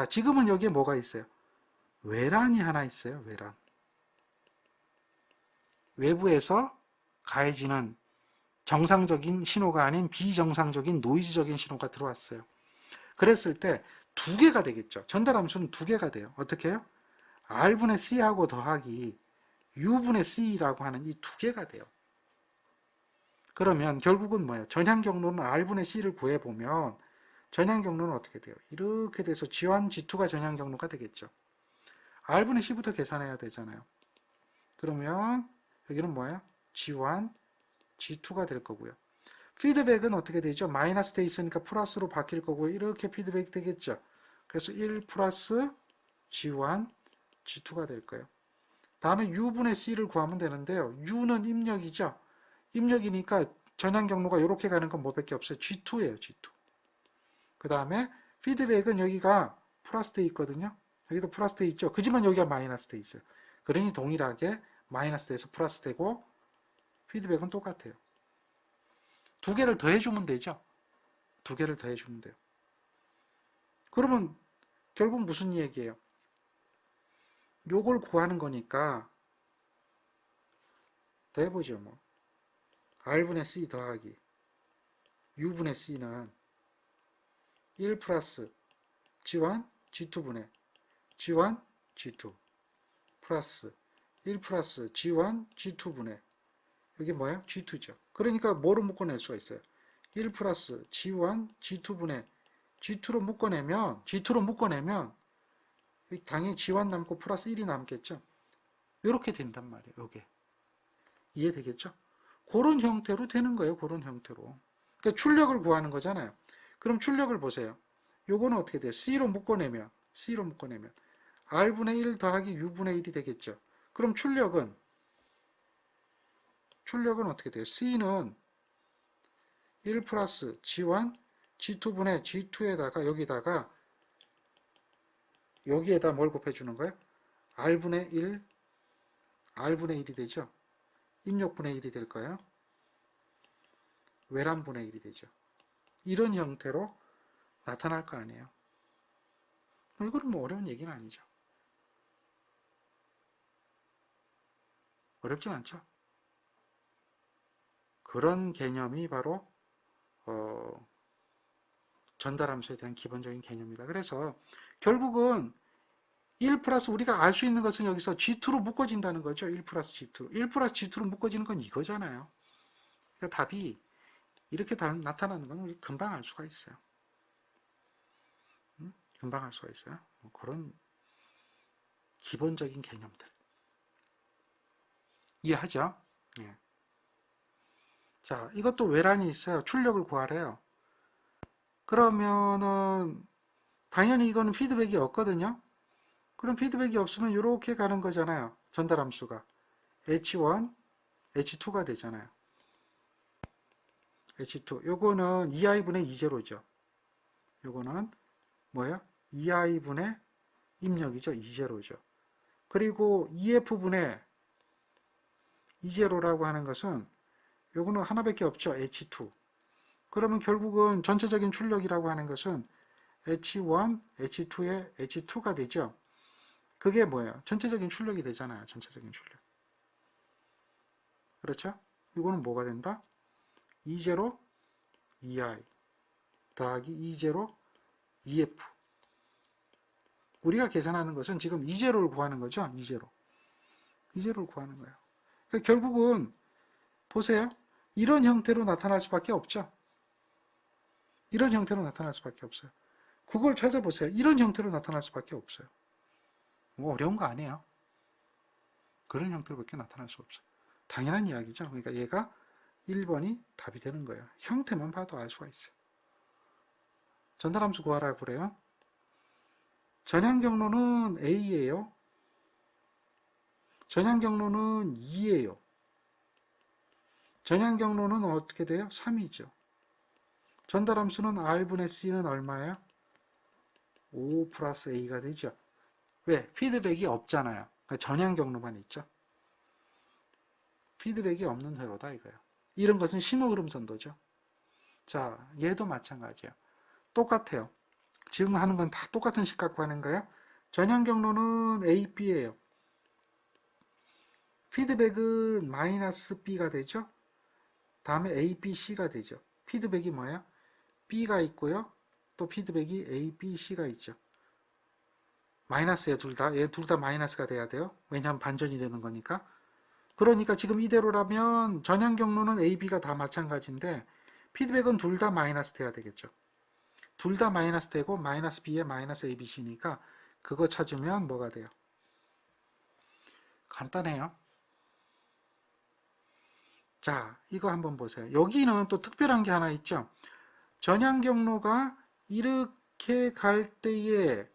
자, 지금은 여기에 뭐가 있어요? 외란이 하나 있어요. 외란. 외부에서 가해지는 정상적인 신호가 아닌 비정상적인 노이즈적인 신호가 들어왔어요. 그랬을 때 두 개가 되겠죠. 전달 함수는 두 개가 돼요. 어떻게 해요? R분의 C하고 더하기 U분의 C라고 하는 이 두 개가 돼요. 그러면 결국은 뭐예요? 전향 경로는 R분의 C를 구해보면 전향 경로는 어떻게 돼요? 이렇게 돼서 G1, G2가 전향 경로가 되겠죠. R분의 C부터 계산해야 되잖아요. 그러면 여기는 뭐예요? G1, G2가 될 거고요. 피드백은 어떻게 되죠? 마이너스 돼 있으니까 플러스로 바뀔 거고 이렇게 피드백 되겠죠. 그래서 1 플러스 G1, G2가 될 거예요. 다음에 U분의 C를 구하면 되는데요. U는 입력이죠. 입력이니까 전향 경로가 이렇게 가는 건 뭐밖에 없어요? G2예요. G2. 그 다음에 피드백은 여기가 플러스 돼 있거든요. 여기도 플러스 돼 있죠. 그지만 여기가 마이너스 돼 있어요. 그러니 동일하게 마이너스 돼서 플러스 되고 피드백은 똑같아요. 두 개를 더해주면 되죠. 두 개를 더해주면 돼요. 그러면 결국 무슨 얘기예요? 요걸 구하는 거니까 더해보죠. 뭐 R분의 C 더하기 U분의 C는 1 플러스 G1, G2분의 G1, G2 플러스 1 플러스 G1, G2분의 여기 뭐예요? G2죠. 그러니까 뭐로 묶어낼 수가 있어요? 1 플러스 G1, G2분의 G2로 묶어내면 당연히 G1 남고 플러스 1이 남겠죠. 이렇게 된단 말이에요. 요게. 이해되겠죠? 그런 형태로 되는 거예요. 그런 형태로. 그러니까 출력을 구하는 거잖아요. 그럼 출력을 보세요. 요거는 어떻게 돼요? C로 묶어내면 R분의 1 더하기 U분의 1이 되겠죠. 그럼 출력은 어떻게 돼요? C는 1 플러스 G1, G2분의 G2에다가 여기에다 뭘 곱해주는 거예요? R분의 1이 되죠. 입력분의 1이 될 거예요. 외란분의 1이 되죠. 이런 형태로 나타날 거 아니에요. 이거는 뭐 어려운 얘기는 아니죠. 어렵진 않죠. 그런 개념이 바로 전달함수에 대한 기본적인 개념입니다. 그래서 결국은 1 플러스 우리가 알 수 있는 것은 여기서 G2로 묶어진다는 거죠. 1 플러스 G2. 1 플러스 G2로 묶어지는 건 이거잖아요. 그러니까 답이 이렇게 나타나는 건 우리 금방 알 수가 있어요. 금방 알 수가 있어요. 그런 기본적인 개념들. 이해하죠? 예. 자, 이것도 외란이 있어요. 출력을 구하래요. 그러면은 당연히 이거는 피드백이 없거든요. 그럼 피드백이 없으면 이렇게 가는 거잖아요. 전달함수가 H1, H2가 되잖아요. H2. 요거는 2i분의 2제로죠. 요거는 뭐예요? 2i분의 입력이죠. 2제로죠. 그리고 EF분의 2제로라고 하는 것은 요거는 하나밖에 없죠. H2. 그러면 결국은 전체적인 출력이라고 하는 것은 H1, H2의 H2가 되죠. 그게 뭐예요? 전체적인 출력이 되잖아요. 전체적인 출력. 그렇죠? 이거는 뭐가 된다? 2제로 2i 더하기 2제로 2f. 우리가 계산하는 것은 지금 2제로를 구하는 거죠. 2제로를 구하는 거예요. 그러니까 결국은 보세요. 이런 형태로 나타날 수밖에 없죠. 이런 형태로 나타날 수밖에 없어요. 그걸 찾아보세요. 이런 형태로 나타날 수밖에 없어요. 뭐 어려운 거 아니에요. 그런 형태로밖에 나타날 수 없어요. 당연한 이야기죠. 그러니까 얘가 1번이 답이 되는 거예요. 형태만 봐도 알 수가 있어요. 전달함수 구하라고 그래요. 전향 경로는 A예요. 전향 경로는 2예요. 전향 경로는 어떻게 돼요? 3이죠. 전달함수는 R분의 C는 얼마예요? 5 플러스 A가 되죠. 왜? 피드백이 없잖아요. 그러니까 전향 경로만 있죠. 피드백이 없는 회로다 이거예요. 이런 것은 신호 흐름 선도죠. 자, 얘도 마찬가지예요. 똑같아요. 지금 하는 건 다 똑같은 식 갖고 하는 거예요. 전향 경로는 A, B예요. 피드백은 마이너스 B가 되죠. 다음에 A, B, C가 되죠. 피드백이 뭐예요? B가 있고요. 또 피드백이 A, B, C가 있죠. 마이너스예요, 둘 다. 얘 둘 다 마이너스가 돼야 돼요. 왜냐하면 반전이 되는 거니까. 그러니까 지금 이대로라면 전향 경로는 A, B가 다 마찬가지인데 피드백은 둘 다 마이너스 돼야 되겠죠. 둘 다 마이너스 되고 마이너스 B에 마이너스 A, B, C니까 그거 찾으면 뭐가 돼요? 간단해요. 자, 이거 한번 보세요. 여기는 또 특별한 게 하나 있죠. 전향 경로가 이렇게 갈 때에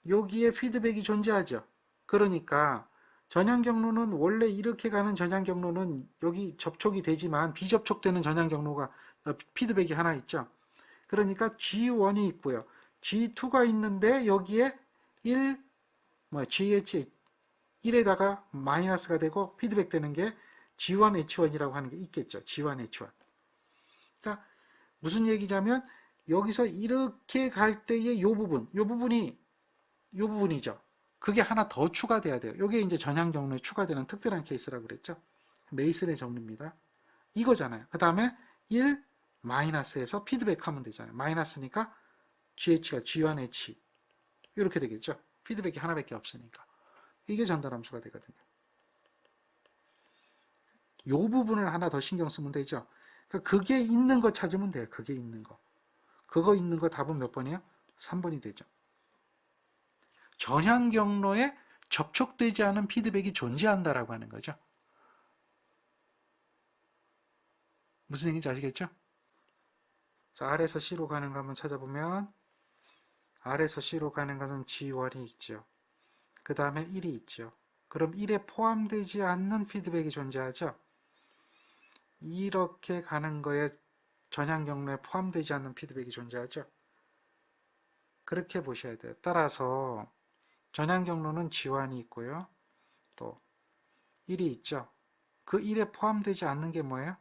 여기에 피드백이 존재하죠. 그러니까 전향 경로는 원래 이렇게 가는 전향 경로는 여기 접촉이 되지만 비접촉되는 전향 경로가 피드백이 하나 있죠. 그러니까 G1이 있고요. G2가 있는데 여기에 1, GH 1에다가 마이너스가 되고 피드백 되는 게 G1H1이라고 하는 게 있겠죠. G1H1. 그러니까 무슨 얘기냐면 여기서 이렇게 갈 때의 요 부분이죠. 그게 하나 더 추가돼야 돼요. 이게 이제 전향 경로에 추가되는 특별한 케이스라고 그랬죠. 메이슨의 정리입니다. 이거잖아요. 그 다음에 1 마이너스에서 피드백하면 되잖아요. 마이너스니까 GH가 G1H 이렇게 되겠죠. 피드백이 하나밖에 없으니까. 이게 전달함수가 되거든요. 이 부분을 하나 더 신경 쓰면 되죠. 그러니까 그게 있는 거 찾으면 돼요. 그게 있는 거. 그거 있는 거 답은 몇 번이에요? 3번이 되죠. 전향 경로에 접촉되지 않은 피드백이 존재한다라고 하는 거죠. 무슨 얘기인지 아시겠죠? 자, R에서 C로 가는 거 한번 찾아보면 R에서 C로 가는 것은 G1이 있죠. 그 다음에 1이 있죠. 그럼 1에 포함되지 않는 피드백이 존재하죠. 이렇게 가는 거에 전향 경로에 포함되지 않는 피드백이 존재하죠. 그렇게 보셔야 돼요. 따라서 전향 경로는 G1이 있고요. 또 1이 있죠. 그 1에 포함되지 않는 게 뭐예요?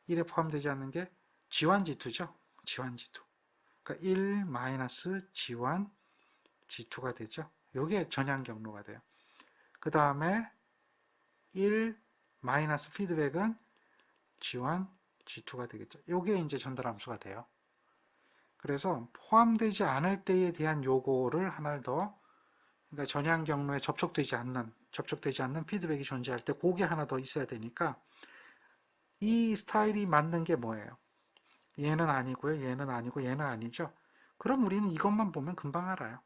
1에 포함되지 않는 게 G1, G2죠. G1, G2. 그러니까 1 마이너스 G1, G2가 되죠. 이게 전향 경로가 돼요. 그 다음에 1 마이너스 피드백은 G1, G2가 되겠죠. 이게 이제 전달함수가 돼요. 그래서 포함되지 않을 때에 대한 요거를 하나 더, 그러니까 전향 경로에 접촉되지 않는 피드백이 존재할 때 그게 하나 더 있어야 되니까 이 스타일이 맞는 게 뭐예요? 얘는 아니고요, 얘는 아니고, 얘는 아니죠. 그럼 우리는 이것만 보면 금방 알아요.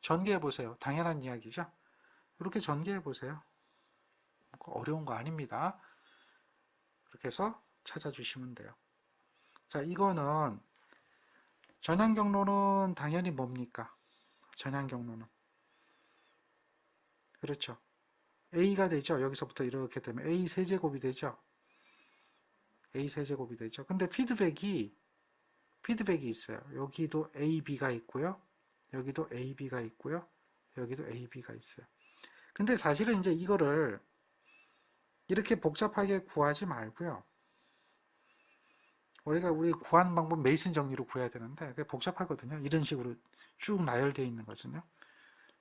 전개해 보세요. 당연한 이야기죠. 이렇게 전개해 보세요. 어려운 거 아닙니다. 그렇게 해서 찾아주시면 돼요. 자, 이거는 전향 경로는 당연히 뭡니까? 전향 경로는 그렇죠. A가 되죠. 여기서부터 이렇게 되면 A 세제곱이 되죠. A 세제곱이 되죠. 근데 피드백이 있어요. 여기도 AB가 있고요. 여기도 AB가 있고요. 여기도 AB가 있어요. 근데 사실은 이제 이거를 이렇게 복잡하게 구하지 말고요. 우리 구하는 방법 메이슨 정리로 구해야 되는데 그게 복잡하거든요. 이런 식으로 쭉 나열되어 있는 거거든요.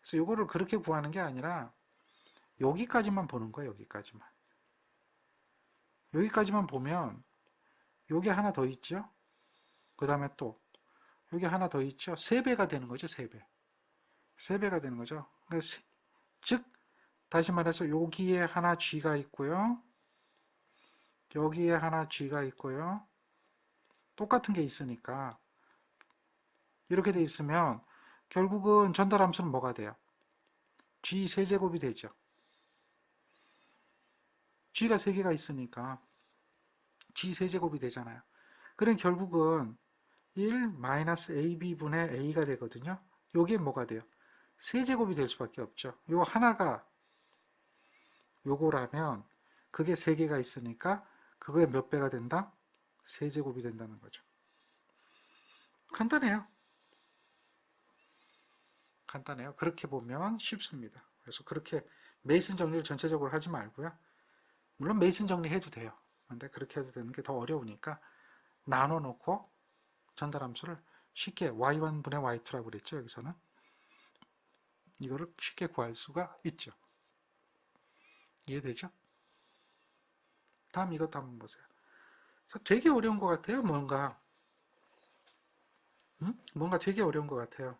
그래서 이거를 그렇게 구하는 게 아니라 여기까지만 보는 거예요. 여기까지만. 여기까지만 보면 여기 하나 더 있죠. 그 다음에 또 여기 하나 더 있죠. 3배가 되는 거죠. 3배. 3배가 되는 거죠. 그러니까 즉 다시 말해서 여기에 하나 G가 있고요. 여기에 하나 G가 있고요. 똑같은 게 있으니까 이렇게 돼 있으면 결국은 전달함수는 뭐가 돼요? G 세제곱이 되죠. G가 3개가 있으니까 G 세제곱이 되잖아요. 그럼 결국은 1 마이너스 AB분의 A가 되거든요. 요게 뭐가 돼요? 세제곱이 될 수밖에 없죠. 요 하나가 요거라면 그게 3개가 있으니까 그거의 몇 배가 된다? 세제곱이 된다는 거죠. 간단해요. 간단해요. 그렇게 보면 쉽습니다. 그래서 그렇게 메이슨 정리를 전체적으로 하지 말고요. 물론 메이슨 정리 해도 돼요. 근데 그렇게 해도 되는 게 더 어려우니까 나눠 놓고 전달함수를 쉽게 y1분의 y2라고 그랬죠. 여기서는 이거를 쉽게 구할 수가 있죠. 이해되죠? 다음 이것도 한번 보세요. 되게 어려운 것 같아요. 뭔가 되게 어려운 것 같아요.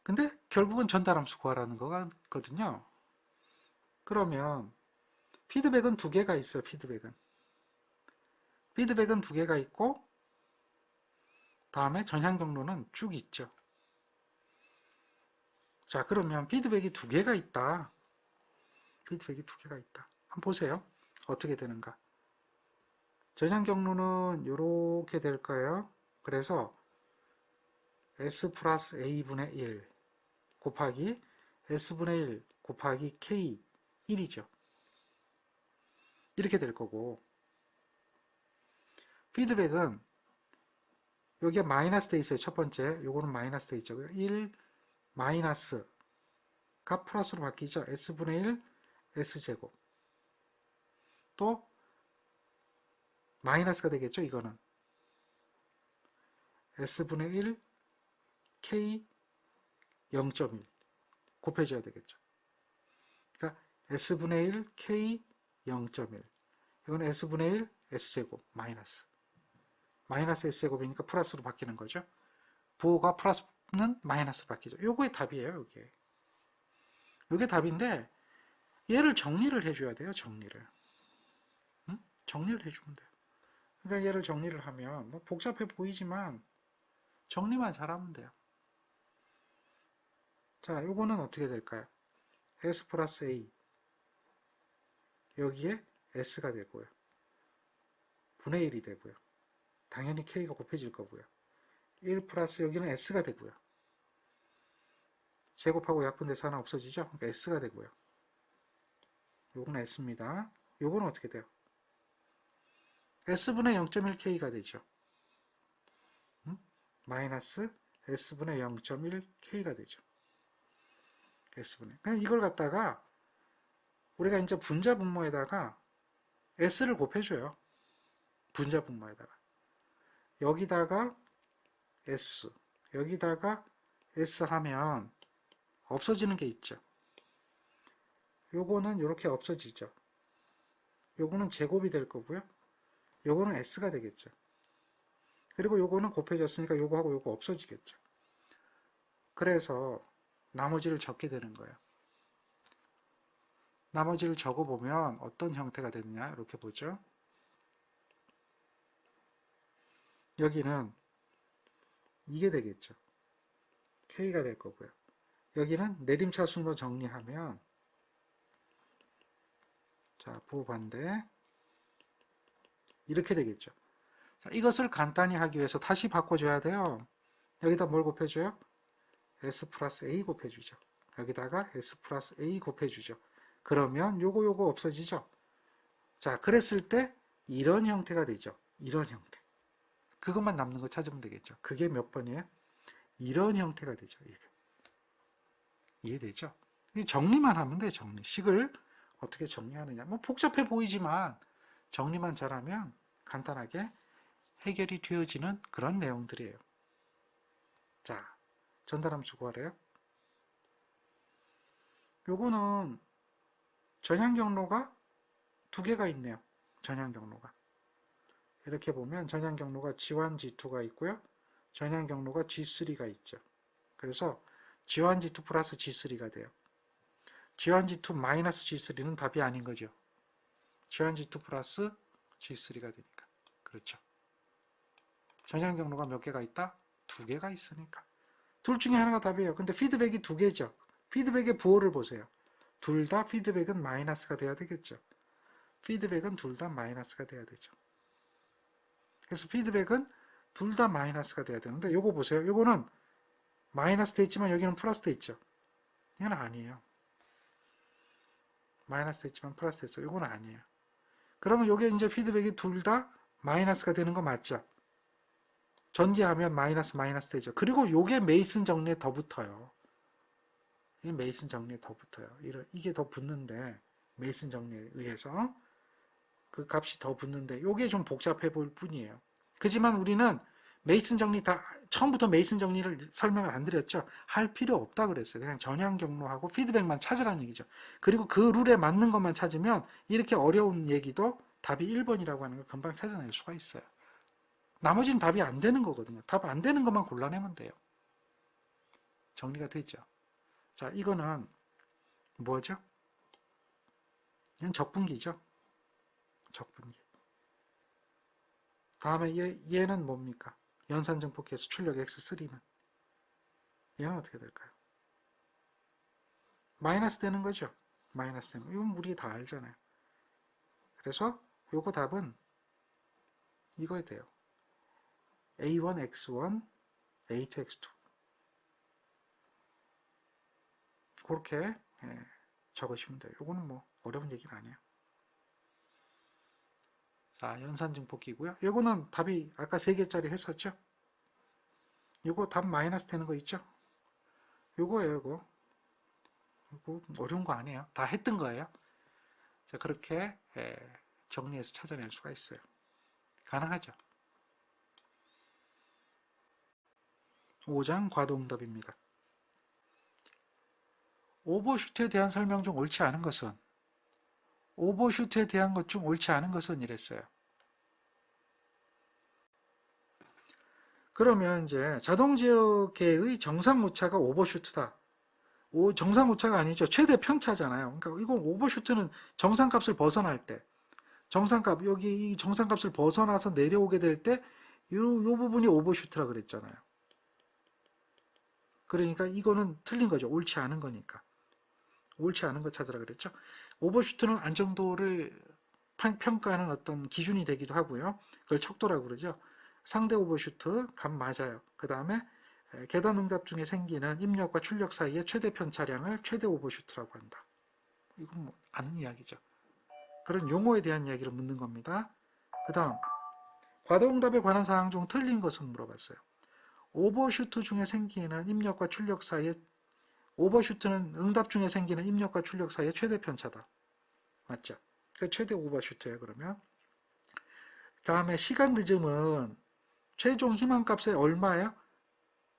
근데 결국은 전달함수 구하라는 거거든요. 그러면 피드백은 두 개가 있어요. 피드백은 두 개가 있고 다음에 전향 경로는 쭉 있죠. 자, 그러면 피드백이 두 개가 있다. 한번 보세요. 어떻게 되는가. 전향 경로는 이렇게 될 거예요. 그래서 S 플러스 A분의 1 곱하기 S분의 1 곱하기 K 1이죠. 이렇게 될 거고, 피드백은 여기가 마이너스 돼 있어요. 첫 번째 요거는 마이너스 돼 있죠. 1 마이너스가 플러스로 바뀌죠. S분의 1 S제곱 또 마이너스가 되겠죠. 이거는 S분의 1 K 0.1 곱해줘야 되겠죠. 그러니까 S분의 1 K 0.1 이건 S분의 1 S제곱 마이너스 S제곱이니까 플러스로 바뀌는 거죠. 부호가 플러스는 마이너스로 바뀌죠. 요거의 답이에요. 요게 답인데 얘를 정리를 해줘야 돼요. 정리를 해주면 돼요. 그러니까 얘를 정리를 하면 뭐 복잡해 보이지만 정리만 잘하면 돼요. 자, 요거는 어떻게 될까요? S 플러스 A 여기에 S가 되고요. 분의 1이 되고요. 당연히 K가 곱해질 거고요. 1 플러스 여기는 S가 되고요. 제곱하고 약분돼서 하나 없어지죠? 그러니까 S가 되고요. 요건 S입니다. 요거는 어떻게 돼요? S분의 0.1K가 되죠. 마이너스 S분의 0.1K가 되죠. S분의. 그럼 이걸 갖다가 우리가 이제 분자 분모에다가 S를 곱해줘요. 분자 분모에다가. 여기다가 S, 여기다가 S 하면 없어지는 게 있죠. 요거는 이렇게 없어지죠. 요거는 제곱이 될 거고요. 요거는 S가 되겠죠. 그리고 요거는 곱해졌으니까 요거하고 요거 없어지겠죠. 그래서 나머지를 적게 되는 거예요. 나머지를 적어보면 어떤 형태가 되느냐 이렇게 보죠. 여기는 이게 되겠죠. K가 될 거고요. 여기는 내림차순으로 정리하면 자, 부호 반대 이렇게 되겠죠. 자, 이것을 간단히 하기 위해서 다시 바꿔줘야 돼요. 여기다 뭘 곱해줘요? S 플러스 A 곱해주죠. 여기다가 S 플러스 A 곱해주죠. 그러면 요거 없어지죠. 자, 그랬을 때 이런 형태가 되죠. 이런 형태. 그것만 남는 거 찾으면 되겠죠. 그게 몇 번이에요? 이런 형태가 되죠. 이렇게. 이해되죠? 정리만 하면 돼요. 정리. 식을 어떻게 정리하느냐. 뭐 복잡해 보이지만 정리만 잘하면 간단하게 해결이 되어지는 그런 내용들이에요. 자, 전달함수 구하래요. 요거는 전향 경로가 두 개가 있네요. 전향 경로가. 이렇게 보면 전향 경로가 G1, G2가 있고요. 전향 경로가 G3가 있죠. 그래서 G1, G2 플러스 G3가 돼요. G1, G2 마이너스 G3는 답이 아닌 거죠. G1, G2 플러스 G3가 되니까. 그렇죠. 전향 경로가 몇 개가 있다? 두 개가 있으니까. 둘 중에 하나가 답이에요. 근데 피드백이 두 개죠. 피드백의 부호를 보세요. 둘 다 피드백은 마이너스가 돼야 되겠죠. 피드백은 둘 다 마이너스가 돼야 되죠. 그래서 피드백은 둘 다 마이너스가 돼야 되는데 요거 보세요. 요거는 마이너스 돼 있지만 여기는 플러스 돼 있죠. 이건 아니에요. 마이너스 돼 있지만 플러스 돼 있어. 요건 아니에요. 그러면 요게 이제 피드백이 둘 다 마이너스가 되는 거 맞죠? 전개하면 마이너스 되죠. 그리고 요게 메이슨 정리에 더 붙어요. 이 메이슨 정리에 더 붙어요. 이게 더 붙는데 메이슨 정리에 의해서 그 값이 더 붙는데 요게 좀 복잡해 보일 뿐이에요. 그지만 우리는 메이슨 정리 다 처음부터 메이슨 정리를 설명을 안 드렸죠. 할 필요 없다 그랬어요. 그냥 전향 경로하고 피드백만 찾으라는 얘기죠. 그리고 그 룰에 맞는 것만 찾으면 이렇게 어려운 얘기도 답이 1번이라고 하는 걸 금방 찾아낼 수가 있어요. 나머지는 답이 안 되는 거거든요. 답 안 되는 것만 골라내면 돼요. 정리가 되죠. 자, 이거는 뭐죠? 이건 적분기죠. 적분기. 다음에 얘는 뭡니까? 연산증폭기에서 출력 X3는 얘는 어떻게 될까요? 마이너스 되는 거죠. 마이너스 되는 거. 이건 우리 다 알잖아요. 그래서 요거 답은 이거에 돼요. A1, X1, A2, X2 그렇게 적으시면 돼요. 요거는 뭐 어려운 얘기는 아니에요. 자, 연산증폭기고요. 요거는 답이 아까 3개짜리 했었죠? 요거 답 마이너스 되는 거 있죠? 요거예요, 요거. 요거 어려운 거 아니에요. 다 했던 거예요. 자, 그렇게 정리해서 찾아낼 수가 있어요. 가능하죠? 5장 과도응답입니다. 오버슈트에 대한 설명 중 옳지 않은 것은 오버슈트에 대한 것 중 옳지 않은 것은 이랬어요. 그러면 이제 자동지역계의 정상 오차가 오버슈트다. 정상 오차가 아니죠. 최대 편차잖아요. 그러니까 이건 오버슈트는 정상값을 벗어날 때 정상값 여기 이 정상값을 벗어나서 내려오게 될 때 요 부분이 오버슈트라 그랬잖아요. 그러니까 이거는 틀린 거죠. 옳지 않은 거니까. 옳지 않은 거 찾으라 그랬죠. 오버슈트는 안정도를 평가하는 어떤 기준이 되기도 하고요. 그걸 척도라고 그러죠. 상대 오버슈트 값 맞아요. 그 다음에 계단 응답 중에 생기는 입력과 출력 사이의 최대 편차량을 최대 오버슈트라고 한다. 이건 뭐 아는 이야기죠. 그런 용어에 대한 이야기를 묻는 겁니다. 그 다음 과도응답에 관한 사항 중 틀린 것은 물어봤어요. 오버슈트 중에 생기는 입력과 출력 사이의 오버슈트는 응답 중에 생기는 입력과 출력 사이의 최대 편차다. 맞죠? 그 최대 오버슈트예요. 그러면 다음에 시간 늦음은 최종 희망값의 얼마예요?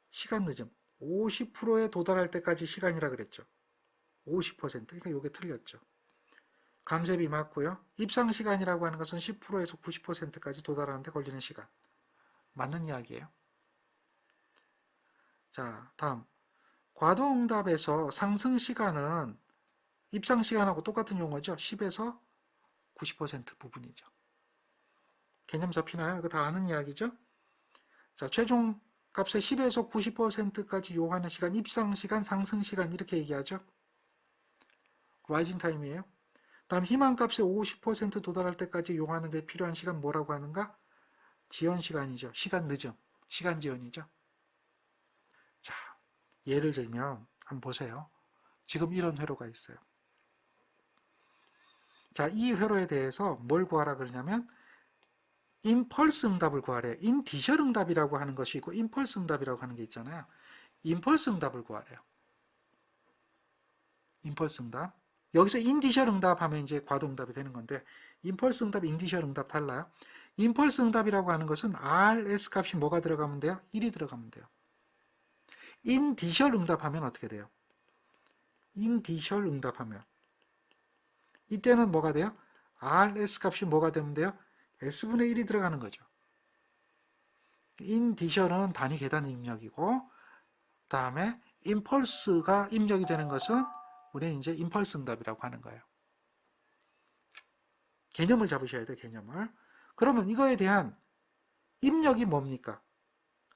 시간 늦음 50%에 도달할 때까지 시간이라 그랬죠. 50%. 그러니까 이게 틀렸죠. 감쇄비 맞고요. 입상 시간이라고 하는 것은 10%에서 90%까지 도달하는데 걸리는 시간. 맞는 이야기예요. 자, 다음. 과도응답에서 상승 시간은 입상 시간하고 똑같은 용어죠. 10에서 90% 부분이죠. 개념 잡히나요? 이거 다 아는 이야기죠? 자, 최종 값의 10에서 90%까지 요하는 시간, 입상 시간, 상승 시간 이렇게 얘기하죠. 라이징 타임이에요. 다음 희망값의 50% 도달할 때까지 요하는 데 필요한 시간 뭐라고 하는가? 지연 시간이죠. 시간 늦음. 시간 지연이죠. 자, 예를 들면 한번 보세요. 지금 이런 회로가 있어요. 자, 이 회로에 대해서 뭘 구하라 그러냐면 임펄스 응답을 구하래요. 인디셜 응답이라고 하는 것이 있고 임펄스 응답이라고 하는 게 있잖아요. 임펄스 응답을 구하래요. 임펄스 응답. 여기서 인디셜 응답 하면 이제 과도 응답이 되는 건데 임펄스 응답, 인디셜 응답 달라요. 임펄스 응답이라고 하는 것은 RS 값이 뭐가 들어가면 돼요? 1이 들어가면 돼요. 인디셜 응답하면 어떻게 돼요? 인디셜 응답하면 이때는 뭐가 돼요? RS 값이 뭐가 되면 돼요? S분의 1이 들어가는 거죠. 인디셜은 단위 계단 입력이고 다음에 임펄스가 입력이 되는 것은 우리는 이제 임펄스 응답이라고 하는 거예요. 개념을 잡으셔야 돼요. 개념을. 그러면 이거에 대한 입력이 뭡니까?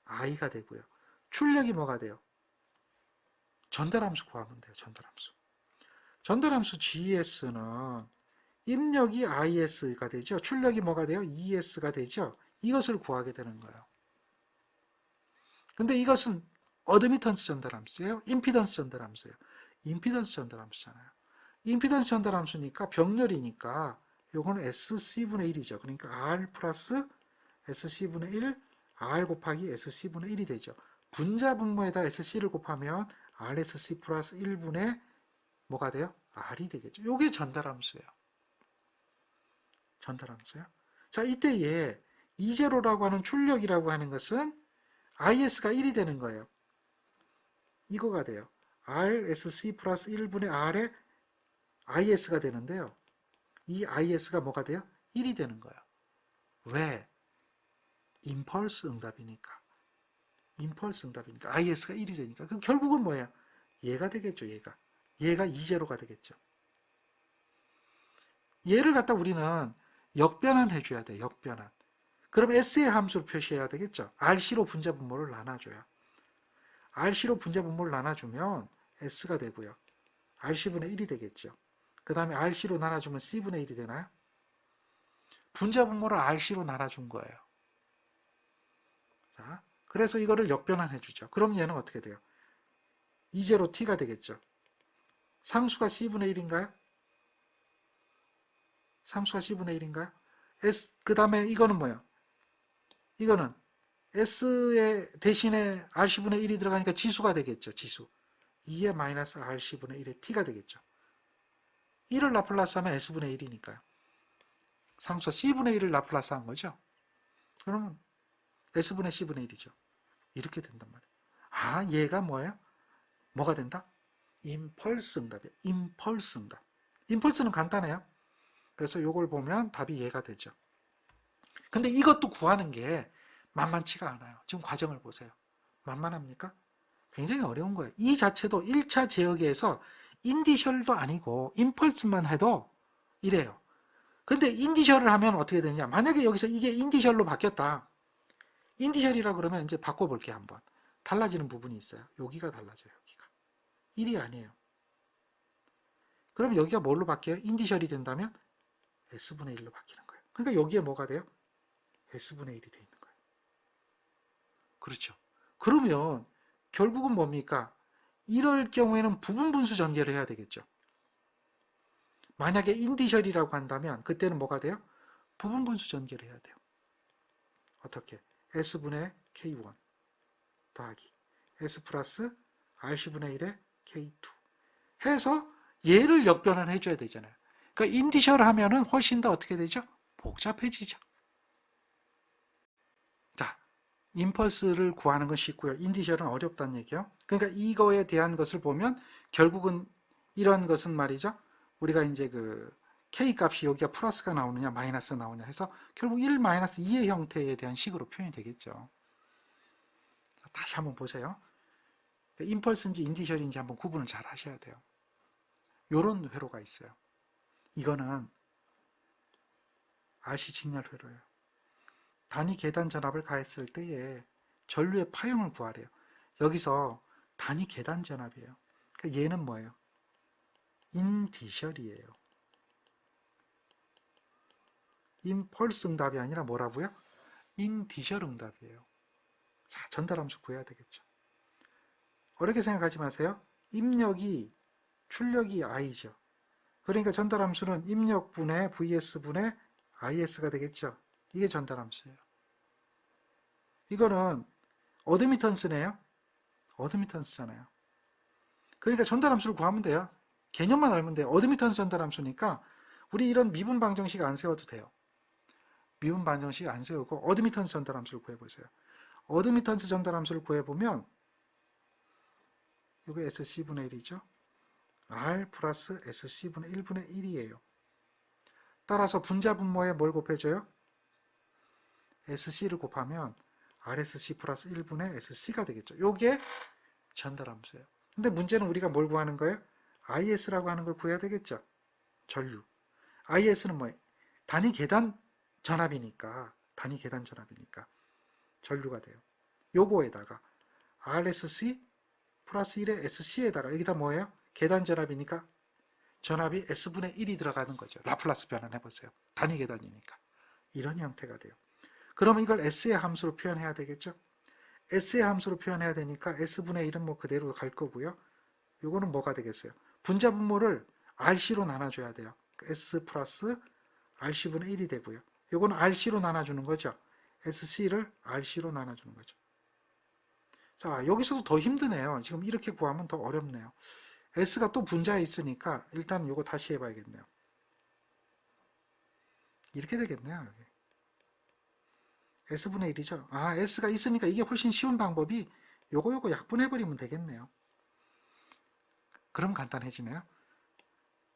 i가 되고요. 출력이 뭐가 돼요? 전달함수 구하면 돼요. 전달함수. 전달함수 GES는 입력이 IS가 되죠. 출력이 뭐가 돼요? ES가 되죠. 이것을 구하게 되는 거예요. 근데 이것은 어드미턴스 전달함수예요? 임피던스 전달함수예요? 임피던스 전달함수잖아요. 임피던스 전달함수니까 병렬이니까 요거는 SC분의 1이죠. 그러니까 R 플러스 SC분의 1, R 곱하기 SC분의 1이 되죠. 분자 분모에다 SC를 곱하면 RSC 플러스 1분의 뭐가 돼요? R이 되겠죠. 요게 전달함수예요. 전달함수요. 자, 이때에 E0라고 하는 출력이라고 하는 것은 IS가 1이 되는 거예요. 이거가 돼요. RSC 플러스 1분의 R의 IS가 되는데요. 이 IS가 뭐가 돼요? 1이 되는 거예요. 왜? 임펄스 응답이니까. 임펄스 응답이니까. IS가 1이 되니까. 그럼 결국은 뭐예요? 얘가 되겠죠, 얘가. 얘가 E0가 되겠죠. 얘를 갖다 우리는 역변환 해줘야 돼, 역변환. 그럼 S의 함수로 표시해야 되겠죠. RC로 분자 분모를 나눠줘요. RC로 분자 분모를 나눠주면 S가 되고요. RC분의 1이 되겠죠. 그 다음에 RC로 나눠주면 C분의 1이 되나요? 분자 분모를 RC로 나눠준 거예요. 자, 그래서 이거를 역변환 해주죠. 그럼 얘는 어떻게 돼요? E0 T가 되겠죠. 상수가 C분의 1인가요? 상수가 C분의 1인가요? S, 그 다음에 이거는 뭐예요? 이거는 S의 대신에 RC분의 1이 들어가니까 지수가 되겠죠. 지수. 2의 마이너스 RC분의 1의 T가 되겠죠. 1을 라플라스 하면 S분의 1이니까요. 상수 C분의 1을 라플라스 한 거죠. 그러면 S분의 C분의 1이죠. 이렇게 된단 말이에요. 아, 얘가 뭐예요? 뭐가 된다? 임펄스 응답이에요. 임펄스 응답. 임펄스는 간단해요. 그래서 이걸 보면 답이 얘가 되죠. 근데 이것도 구하는 게 만만치가 않아요. 지금 과정을 보세요. 만만합니까? 굉장히 어려운 거예요. 이 자체도 1차 제어기에서 인디셜도 아니고 임펄스만 해도 이래요. 근데 인디셜을 하면 어떻게 되냐? 만약에 여기서 이게 인디셜로 바뀌었다. 인디셜이라 그러면 이제 바꿔볼게요, 한번. 달라지는 부분이 있어요. 여기가 달라져요, 여기가. 1이 아니에요. 그럼 여기가 뭘로 바뀌어요? 인디셜이 된다면 S분의 1로 바뀌는 거예요. 그러니까 여기에 뭐가 돼요? S분의 1이 돼 있는 거예요. 그렇죠. 그러면 결국은 뭡니까? 이럴 경우에는 부분 분수 전개를 해야 되겠죠. 만약에 인디셜이라고 한다면 그때는 뭐가 돼요? 부분 분수 전개를 해야 돼요. 어떻게? S분의 K1 더하기 S 플러스 RC분의 1의 K2 해서 얘를 역변을 해줘야 되잖아요. 그러니까 인디셜 하면은 훨씬 더 어떻게 되죠? 복잡해지죠. 자, 임펄스를 구하는 건 쉽고요. 인디셜은 어렵다는 얘기요. 그러니까 이거에 대한 것을 보면 결국은 이런 것은 말이죠. 우리가 이제 그 K 값이 여기가 플러스가 나오느냐 마이너스 나오냐 해서 결국 1 마이너스 2의 형태에 대한 식으로 표현이 되겠죠. 다시 한번 보세요. 임펄스인지 인디셜인지 한번 구분을 잘 하셔야 돼요. 요런 회로가 있어요. 이거는 RC 직렬 회로예요. 단위 계단 전압을 가했을 때에 전류의 파형을 구하래요. 여기서 단위 계단 전압이에요. 그러니까 얘는 뭐예요? 인디셜이에요. 임펄스 응답이 아니라 뭐라고요? 인디셜 응답이에요. 자, 전달함수 구해야 되겠죠. 어렵게 생각하지 마세요. 입력이 출력이 I죠. 그러니까 전달함수는 입력분의 VS분의 IS가 되겠죠. 이게 전달함수예요. 이거는 어드미턴스네요. 어드미턴스잖아요. 그러니까 전달함수를 구하면 돼요. 개념만 알면 돼요. 어드미턴스 전달함수니까 우리 이런 미분 방정식 안 세워도 돼요. 미분 방정식 안 세우고 어드미턴스 전달함수를 구해보세요. 어드미턴스 전달함수를 구해보면 이거 SC분의 1이죠. R 플러스 SC분의 1분의 1이에요. 따라서 분자분모에 뭘 곱해줘요? SC를 곱하면 RSC 플러스 1분의 SC가 되겠죠. 이게 전달함수예요. 근데 문제는 우리가 뭘 구하는 거예요? IS라고 하는 걸 구해야 되겠죠. 전류. IS는 뭐예요? 단위 계단 전압이니까 전류가 돼요. 요거에다가 RSC 플러스 1의 SC에다가 여기다 뭐예요? 계단 전압이니까 전압이 S분의 1이 들어가는 거죠. 라플라스 변환해 보세요. 단위 계단이니까. 이런 형태가 돼요. 그러면 이걸 S의 함수로 표현해야 되겠죠? S의 함수로 표현해야 되니까 S분의 1은 뭐 그대로 갈 거고요. 요거는 뭐가 되겠어요? 분자 분모를 RC로 나눠줘야 돼요. S 플러스 RC분의 1이 되고요. 요거는 RC로 나눠주는 거죠. SC를 RC로 나눠주는 거죠. 자, 여기서도 더 힘드네요. 지금 이렇게 구하면 더 어렵네요. S가 또 분자에 있으니까 일단 요거 다시 해봐야겠네요. 이렇게 되겠네요. 여기. S분의 1이죠. 아, S가 있으니까 이게 훨씬 쉬운 방법이 요거 약분해버리면 되겠네요. 그럼 간단해지네요.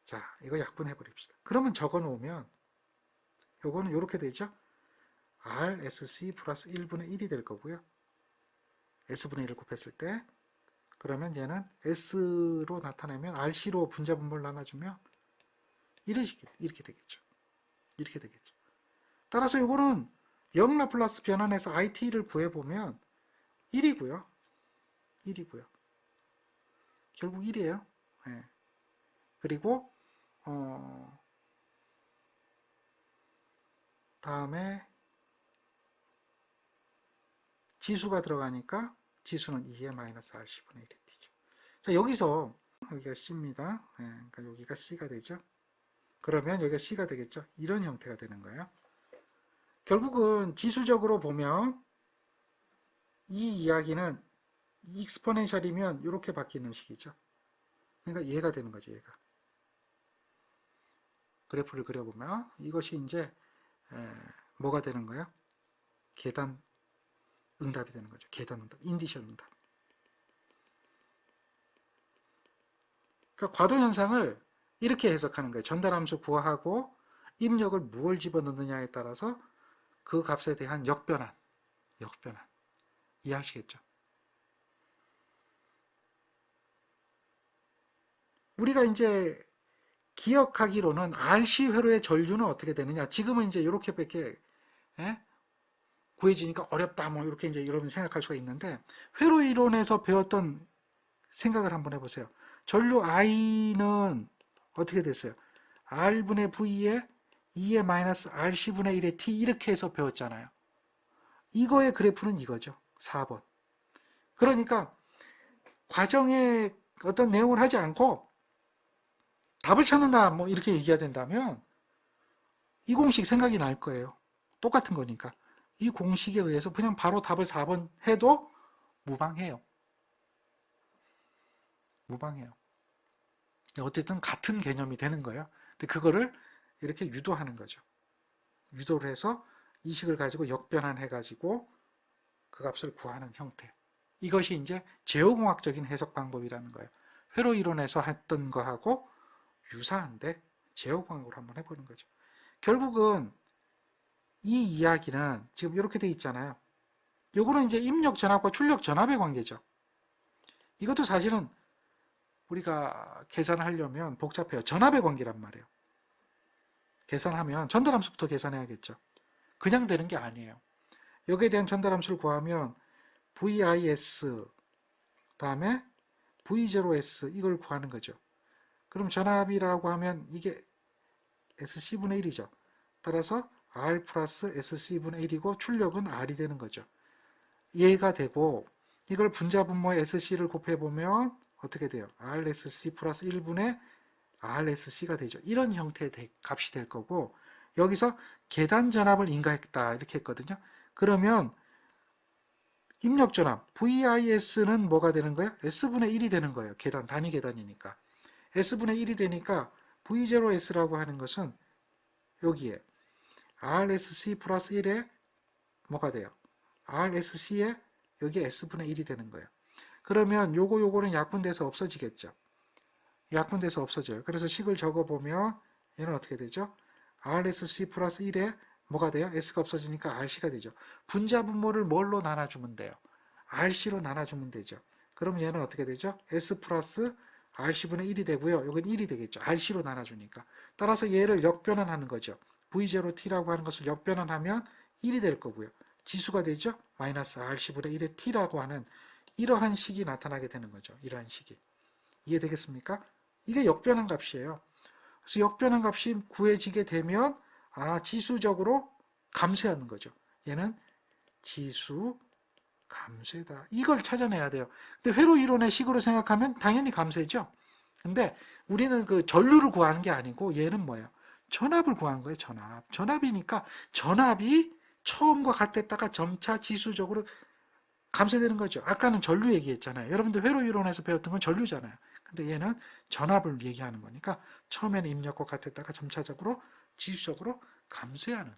자, 이거 약분해버립시다. 그러면 적어놓으면 요거는 이렇게 되죠. RSC 플러스 1분의 1이 될 거고요. S분의 1을 곱했을 때 그러면 얘는 S로 나타내면 RC로 분자분모를 나눠주면 이렇게 되겠죠. 이렇게 되겠죠. 따라서 요거는 영라플라스 변환해서 IT를 구해보면 1이고요. 1이고요. 결국 1이에요. 네. 그리고 다음에 지수가 들어가니까 지수는 2의 마이너스 RC분의 1이 되죠. 자, 여기서 여기가 C입니다. 네, 그러니까 여기가 C가 되죠. 그러면 여기가 C가 되겠죠. 이런 형태가 되는 거예요. 결국은 지수적으로 보면 이 이야기는 익스포넨셜이면 이렇게 바뀌는 식이죠. 그러니까 얘가 되는 거죠. 얘가. 그래프를 그려보면 이것이 이제 뭐가 되는 거예요? 계단 응답이 되는 거죠. 계단 응답, 인디셜 응답. 그러니까 과도 현상을 이렇게 해석하는 거예요. 전달함수 구하고 입력을 무엇을 집어넣느냐에 따라서 그 값에 대한 역변환. 이해하시겠죠? 우리가 이제 기억하기로는 RC 회로의 전류는 어떻게 되느냐? 지금은 이제 이렇게밖에 구해지니까 어렵다 뭐 이렇게 이제 여러분 생각할 수가 있는데 회로 이론에서 배웠던 생각을 한번 해보세요. 전류 I는 어떻게 됐어요? R분의 V에 2의 마이너스 RC분의 1의 T 이렇게 해서 배웠잖아요. 이거의 그래프는 이거죠. 4번. 그러니까 과정에 어떤 내용을 하지 않고 답을 찾는다 뭐 이렇게 얘기해야 된다면 이 공식 생각이 날 거예요. 똑같은 거니까. 이 공식에 의해서 그냥 바로 답을 4번 해도 무방해요. 어쨌든 같은 개념이 되는 거예요. 근데 그거를 이렇게 유도하는 거죠. 유도를 해서 이 식을 가지고 역변환해 가지고 그 값을 구하는 형태. 이것이 이제 제어공학적인 해석 방법이라는 거예요. 회로 이론에서 했던 거하고 유사한데 제어공학으로 한번 해보는 거죠. 결국은 이 이야기는 지금 이렇게 돼 있잖아요. 요거는 이제 입력 전압과 출력 전압의 관계죠. 이것도 사실은 우리가 계산을 하려면 복잡해요. 전압의 관계란 말이에요. 계산하면 전달함수부터 계산해야겠죠. 그냥 되는 게 아니에요. 여기에 대한 전달함수를 구하면 VIS 다음에 V0S 이걸 구하는 거죠. 그럼 전압이라고 하면 이게 SC분의 1이죠. 따라서 R 플러스 SC분의 1이고 출력은 R이 되는 거죠. 얘가 되고 이걸 분자분모의 SC를 곱해보면 어떻게 돼요? RSC 플러스 1분의 RSC가 되죠. 이런 형태의 값이 될 거고 여기서 계단 전압을 인가했다 이렇게 했거든요. 그러면 입력 전압 VIS는 뭐가 되는 거예요? S분의 1이 되는 거예요. 계단, 단위 계단이니까. S분의 1이 되니까 V0S라고 하는 것은 여기에 RSC 플러스 1에 뭐가 돼요? RSC에 여기 S분의 1이 되는 거예요. 그러면 요거는 약분돼서 없어지겠죠. 약분돼서 없어져요. 그래서 식을 적어보면 얘는 어떻게 되죠? RSC 플러스 1에 뭐가 돼요? S가 없어지니까 RC가 되죠. 분자분모를 뭘로 나눠주면 돼요? RC로 나눠주면 되죠. 그럼 얘는 어떻게 되죠? S 플러스 RC분의 1이 되고요. 여긴 1이 되겠죠. RC로 나눠주니까. 따라서 얘를 역변환하는 거죠. V0T라고 하는 것을 역변환하면 1이 될 거고요. 지수가 되죠? 마이너스 RC분의 1의 T라고 하는 이러한 식이 나타나게 되는 거죠. 이러한 식이. 이해되겠습니까? 이게 역변환 값이에요. 그래서 역변환 값이 구해지게 되면 지수적으로 감쇄하는 거죠. 얘는 지수 감쇄다. 이걸 찾아내야 돼요. 근데 회로 이론의 식으로 생각하면 당연히 감쇄죠. 근데 우리는 그 전류를 구하는 게 아니고 얘는 뭐예요? 전압을 구하는 거예요. 전압이니까 전압이 처음과 같았다가 점차 지수적으로 감쇄되는 거죠. 아까는 전류 얘기했잖아요. 여러분들 회로 이론에서 배웠던 건 전류잖아요. 근데 얘는 전압을 얘기하는 거니까 처음에는 입력과 같았다가 점차적으로 지수적으로 감쇄하는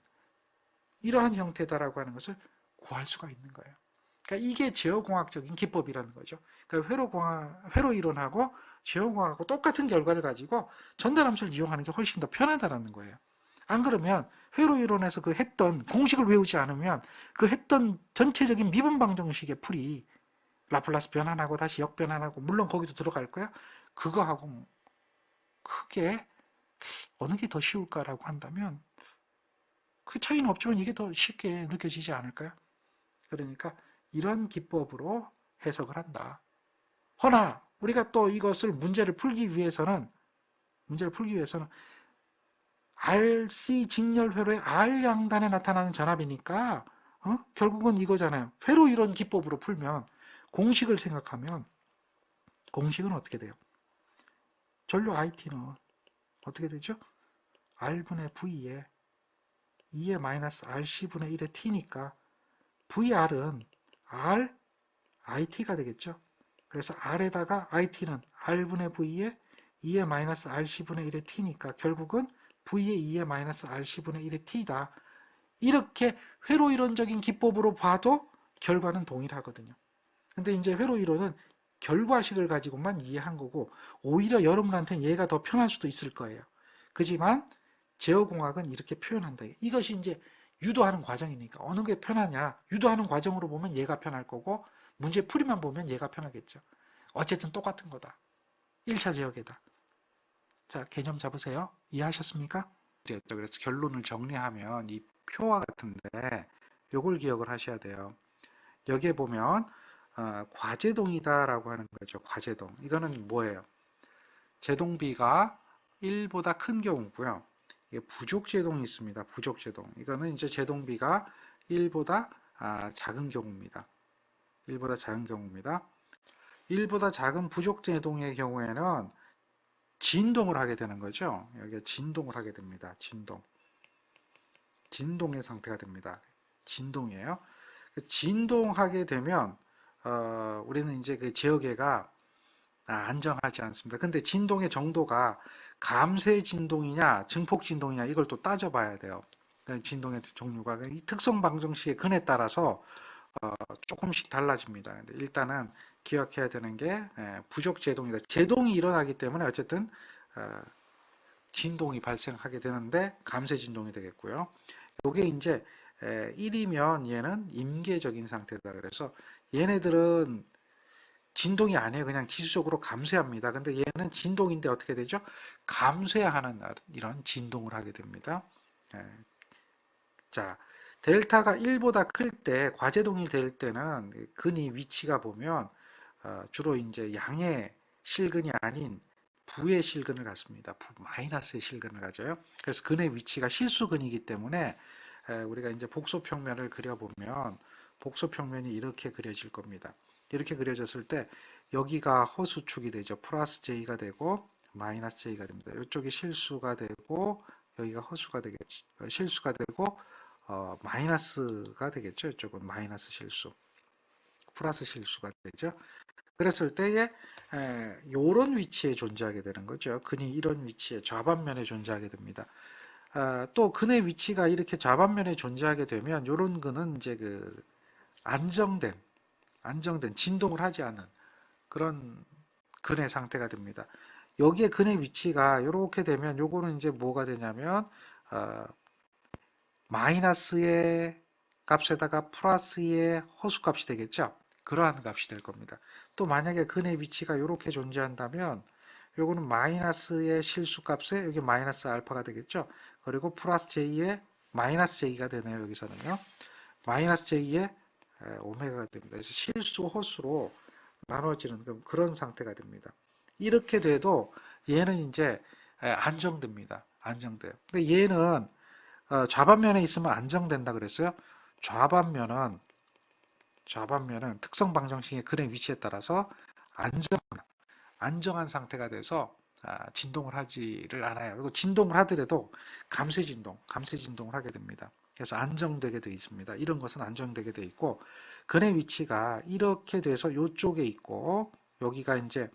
이러한 형태다라고 하는 것을 구할 수가 있는 거예요. 그러니까 이게 제어공학적인 기법이라는 거죠. 그러니까 회로 이론하고 제어공학하고 똑같은 결과를 가지고 전달함수를 이용하는 게 훨씬 더 편하다라는 거예요. 안 그러면 회로 이론에서 그 했던 공식을 외우지 않으면 그 했던 전체적인 미분 방정식의 풀이 라플라스 변환하고 다시 역변환하고 물론 거기도 들어갈 거야. 그거하고 크게 어느 게 더 쉬울까라고 한다면 그 차이는 없지만 이게 더 쉽게 느껴지지 않을까요? 그러니까 이런 기법으로 해석을 한다. 허나 우리가 또 이것을 문제를 풀기 위해서는 RC 직렬회로의 R 양단에 나타나는 전압이니까 결국은 이거잖아요. 회로 이론 기법으로 풀면 공식을 생각하면 공식은 어떻게 돼요? 전류 IT는 어떻게 되죠? R분의 V에 2의 마이너스 RC분의 1의 T니까 VR은 R, IT가 되겠죠. 그래서 R에다가 IT는 R분의 V에 2의 마이너스 RC분의 1의 T니까 결국은 V의 2의 마이너스 RC분의 1의 T다. 이렇게 회로 이론적인 기법으로 봐도 결과는 동일하거든요. 근데 이제 회로 이론은 결과식을 가지고만 이해한 거고 오히려 여러분한테는 얘가 더 편할 수도 있을 거예요. 그지만 제어공학은 이렇게 표현한다. 이것이 이제 유도하는 과정이니까 어느 게 편하냐. 유도하는 과정으로 보면 얘가 편할 거고 문제 풀이만 보면 얘가 편하겠죠. 어쨌든 똑같은 거다. 1차 제어계다. 자, 개념 잡으세요. 이해하셨습니까? 그래서 결론을 정리하면 이 표와 같은데 요걸 기억을 하셔야 돼요. 여기에 보면 과제동이다라고 하는 거죠. 과제동. 이거는 뭐예요? 제동비가 1보다 큰 경우고요. 이게 부족제동이 있습니다. 부족제동. 이거는 이제 제동비가 1보다 작은 경우입니다. 1보다 작은 경우입니다. 1보다 작은 부족제동의 경우에는 진동을 하게 되는 거죠. 여기가 진동을 하게 됩니다. 진동의 상태가 됩니다. 진동이에요. 진동하게 되면 우리는 이제 그 제어계가 안정하지 않습니다. 근데 진동의 정도가 감쇄 진동이냐 증폭 진동이냐 이걸 또 따져봐야 돼요. 진동의 종류가 이 특성 방정식의 근에 따라서 조금씩 달라집니다. 근데 일단은 기억해야 되는 게 부족 제동이다. 제동이 일어나기 때문에 어쨌든 진동이 발생하게 되는데 감쇄 진동이 되겠고요. 이게 이제 1이면 얘는 임계적인 상태다. 그래서 얘네들은 진동이 아니에요. 그냥 지수적으로 감쇄합니다. 근데 얘는 진동인데 어떻게 되죠? 감쇄하는 이런 진동을 하게 됩니다. 자, 델타가 1보다 클 때, 과제동이 될 때는 근이 위치가 보면 주로 이제 양의 실근이 아닌 부의 실근을 갖습니다. 마이너스의 실근을 가져요. 그래서 근의 위치가 실수근이기 때문에 우리가 이제 복소평면을 그려보면 복소평면이 이렇게 그려질 겁니다. 이렇게 그려졌을 때 여기가 허수축이 되죠. 플러스 J가 되고 마이너스 J가 됩니다. 이쪽이 실수가 되고 여기가 허수가 되겠죠. 실수가 되고 마이너스가 되겠죠. 이쪽은 마이너스 실수, 플러스 실수가 되죠. 그랬을 때에 이런 위치에 존재하게 되는 거죠. 근이 이런 위치에 좌반면에 존재하게 됩니다. 또 근의 위치가 이렇게 좌반면에 존재하게 되면 이런 근은 이제 그 안정된 진동을 하지 않는 그런 근의 상태가 됩니다. 여기에 근의 위치가 이렇게 되면 요거는 이제 뭐가 되냐면 마이너스의 값에다가 플러스의 호수값이 되겠죠. 그러한 값이 될 겁니다. 또 만약에 근의 위치가 이렇게 존재한다면 요거는 마이너스의 실수값에 여기 마이너스 알파가 되겠죠. 그리고 플러스 j의 마이너스 j가 되네요. 여기서는요. 마이너스 j의 오메가가 됩니다. 그래서 실수 호수로 나눠지는 그런 상태가 됩니다. 이렇게 돼도 얘는 이제 안정됩니다. 안정돼요. 근데 얘는 좌반면에 있으면 안정된다 그랬어요. 좌반면은 특성 방정식의 근의 위치에 따라서 안정한 상태가 돼서 진동을 하지를 않아요. 그리고 진동을 하더라도 감쇄 진동을 하게 됩니다. 그래서 안정되게 되어 있습니다. 이런 것은 안정되게 되어 있고 근의 위치가 이렇게 돼서 이쪽에 있고 여기가 이제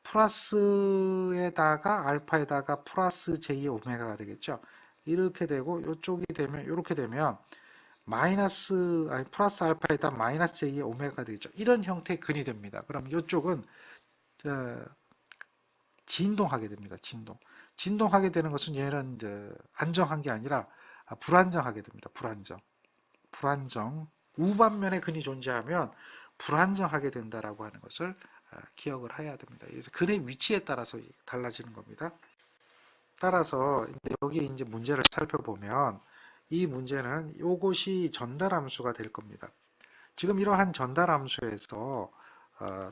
플러스에다가 알파에다가 플러스 j 오메가가 되겠죠. 이렇게 되고 이쪽이 되면 이렇게 되면 플러스 알파에다 마이너스 J의 오메가가 되겠죠. 이런 형태의 근이 됩니다. 그럼 이쪽은 진동하게 됩니다. 진동하게 되는 것은 얘는 안정한 게 아니라 불안정하게 됩니다. 불안정. 우반면에 근이 존재하면 불안정하게 된다라고 하는 것을 기억을 해야 됩니다. 그래서 근의 위치에 따라서 달라지는 겁니다. 따라서 여기 이제 문제를 살펴보면 이 문제는 이것이 전달함수가 될 겁니다. 지금 이러한 전달함수에서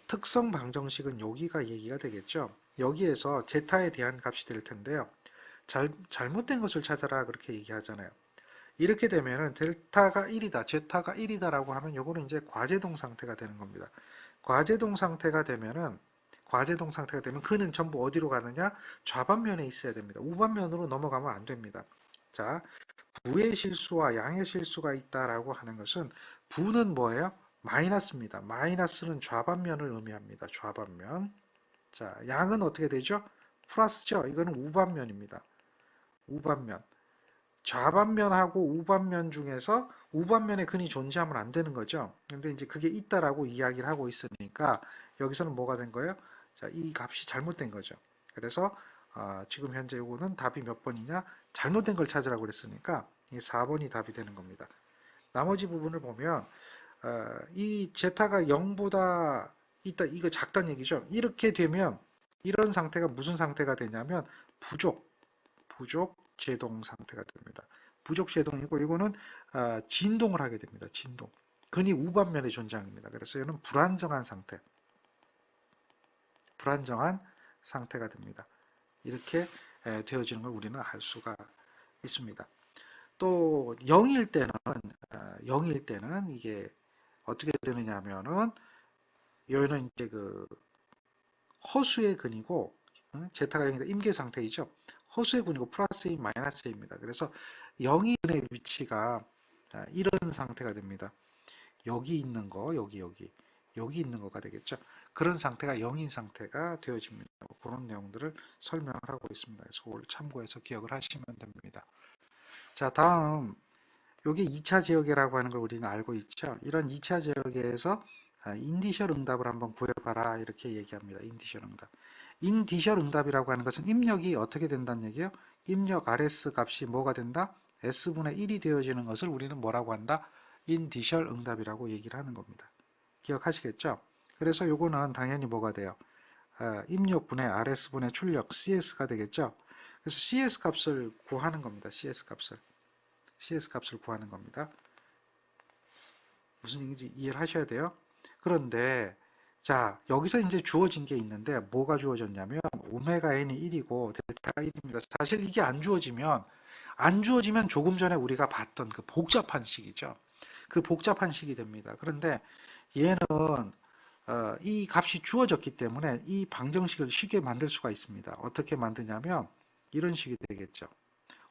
특성 방정식은 여기가 얘기가 되겠죠. 여기에서 제타에 대한 값이 될 텐데요. 잘못된 것을 찾아라 그렇게 얘기하잖아요. 이렇게 되면은 델타가 1이다, 제타가 1이다라고 하면 요거는 이제 과제동 상태가 되는 겁니다. 과제동 상태가 되면 그는 전부 어디로 가느냐? 좌반면에 있어야 됩니다. 우반면으로 넘어가면 안 됩니다. 자, 부의 실수와 양의 실수가 있다라고 하는 것은 부는 뭐예요? 마이너스입니다. 마이너스는 좌반면을 의미합니다. 좌반면. 자, 양은 어떻게 되죠? 플러스죠. 이거는 우반면입니다. 우반면. 좌반면하고 우반면 중에서 우반면에 근이 존재하면 안 되는 거죠. 근데 이제 그게 있다라고 이야기를 하고 있으니까 여기서는 뭐가 된 거예요? 자, 이 값이 잘못된 거죠. 그래서 지금 현재 요거는 답이 몇 번이냐? 잘못된 걸 찾으라고 그랬으니까 이 4번이 답이 되는 겁니다. 나머지 부분을 보면 이 제타가 0보다 있다, 이거 작다는 얘기죠. 이렇게 되면 이런 상태가 무슨 상태가 되냐면 부족 제동 상태가 됩니다. 부족 제동이고 이거는 진동을 하게 됩니다. 진동. 근이 우반면에 존재합니다. 그래서 이거는 불안정한 상태가 됩니다. 이렇게 되어지는 걸 우리는 알 수가 있습니다. 또 0일 때는 이게 어떻게 되느냐 하면은 여기는 이제 그 허수의 근이고 제타가 0이다 임계 상태이죠. 허수의 근이고 플러스 A 마이너스 A입니다. 그래서 0이 근의 위치가 이런 상태가 됩니다. 여기 있는 거 여기 있는 거가 되겠죠. 그런 상태가 0인 상태가 되어집니다. 그런 내용들을 설명을 하고 있습니다. 그래서 그걸 참고해서 기억을 하시면 됩니다. 자, 다음 요게 2차 지역이라고 하는 걸 우리는 알고 있죠. 이런 2차 지역에서 인디셜 응답을 한번 구해봐라 이렇게 얘기합니다. 인디셜 응답이라고 하는 것은 입력이 어떻게 된다는 얘기예요? 입력 RS 값이 뭐가 된다? S분의 1이 되어지는 것을 우리는 뭐라고 한다? 인디셜 응답이라고 얘기를 하는 겁니다. 기억하시겠죠? 그래서 요거는 당연히 뭐가 돼요? 입력분의 RS분의 출력 CS가 되겠죠? 그래서 CS 값을 구하는 겁니다. CS 값을 구하는 겁니다. 무슨 얘기인지 이해를 하셔야 돼요. 그런데 자, 여기서 이제 주어진 게 있는데 뭐가 주어졌냐면 오메가 n이 1이고 델타가 1입니다. 사실 이게 안 주어지면 조금 전에 우리가 봤던 그 복잡한 식이죠. 그 복잡한 식이 됩니다. 그런데 얘는 이 값이 주어졌기 때문에 이 방정식을 쉽게 만들 수가 있습니다. 어떻게 만드냐면 이런 식이 되겠죠.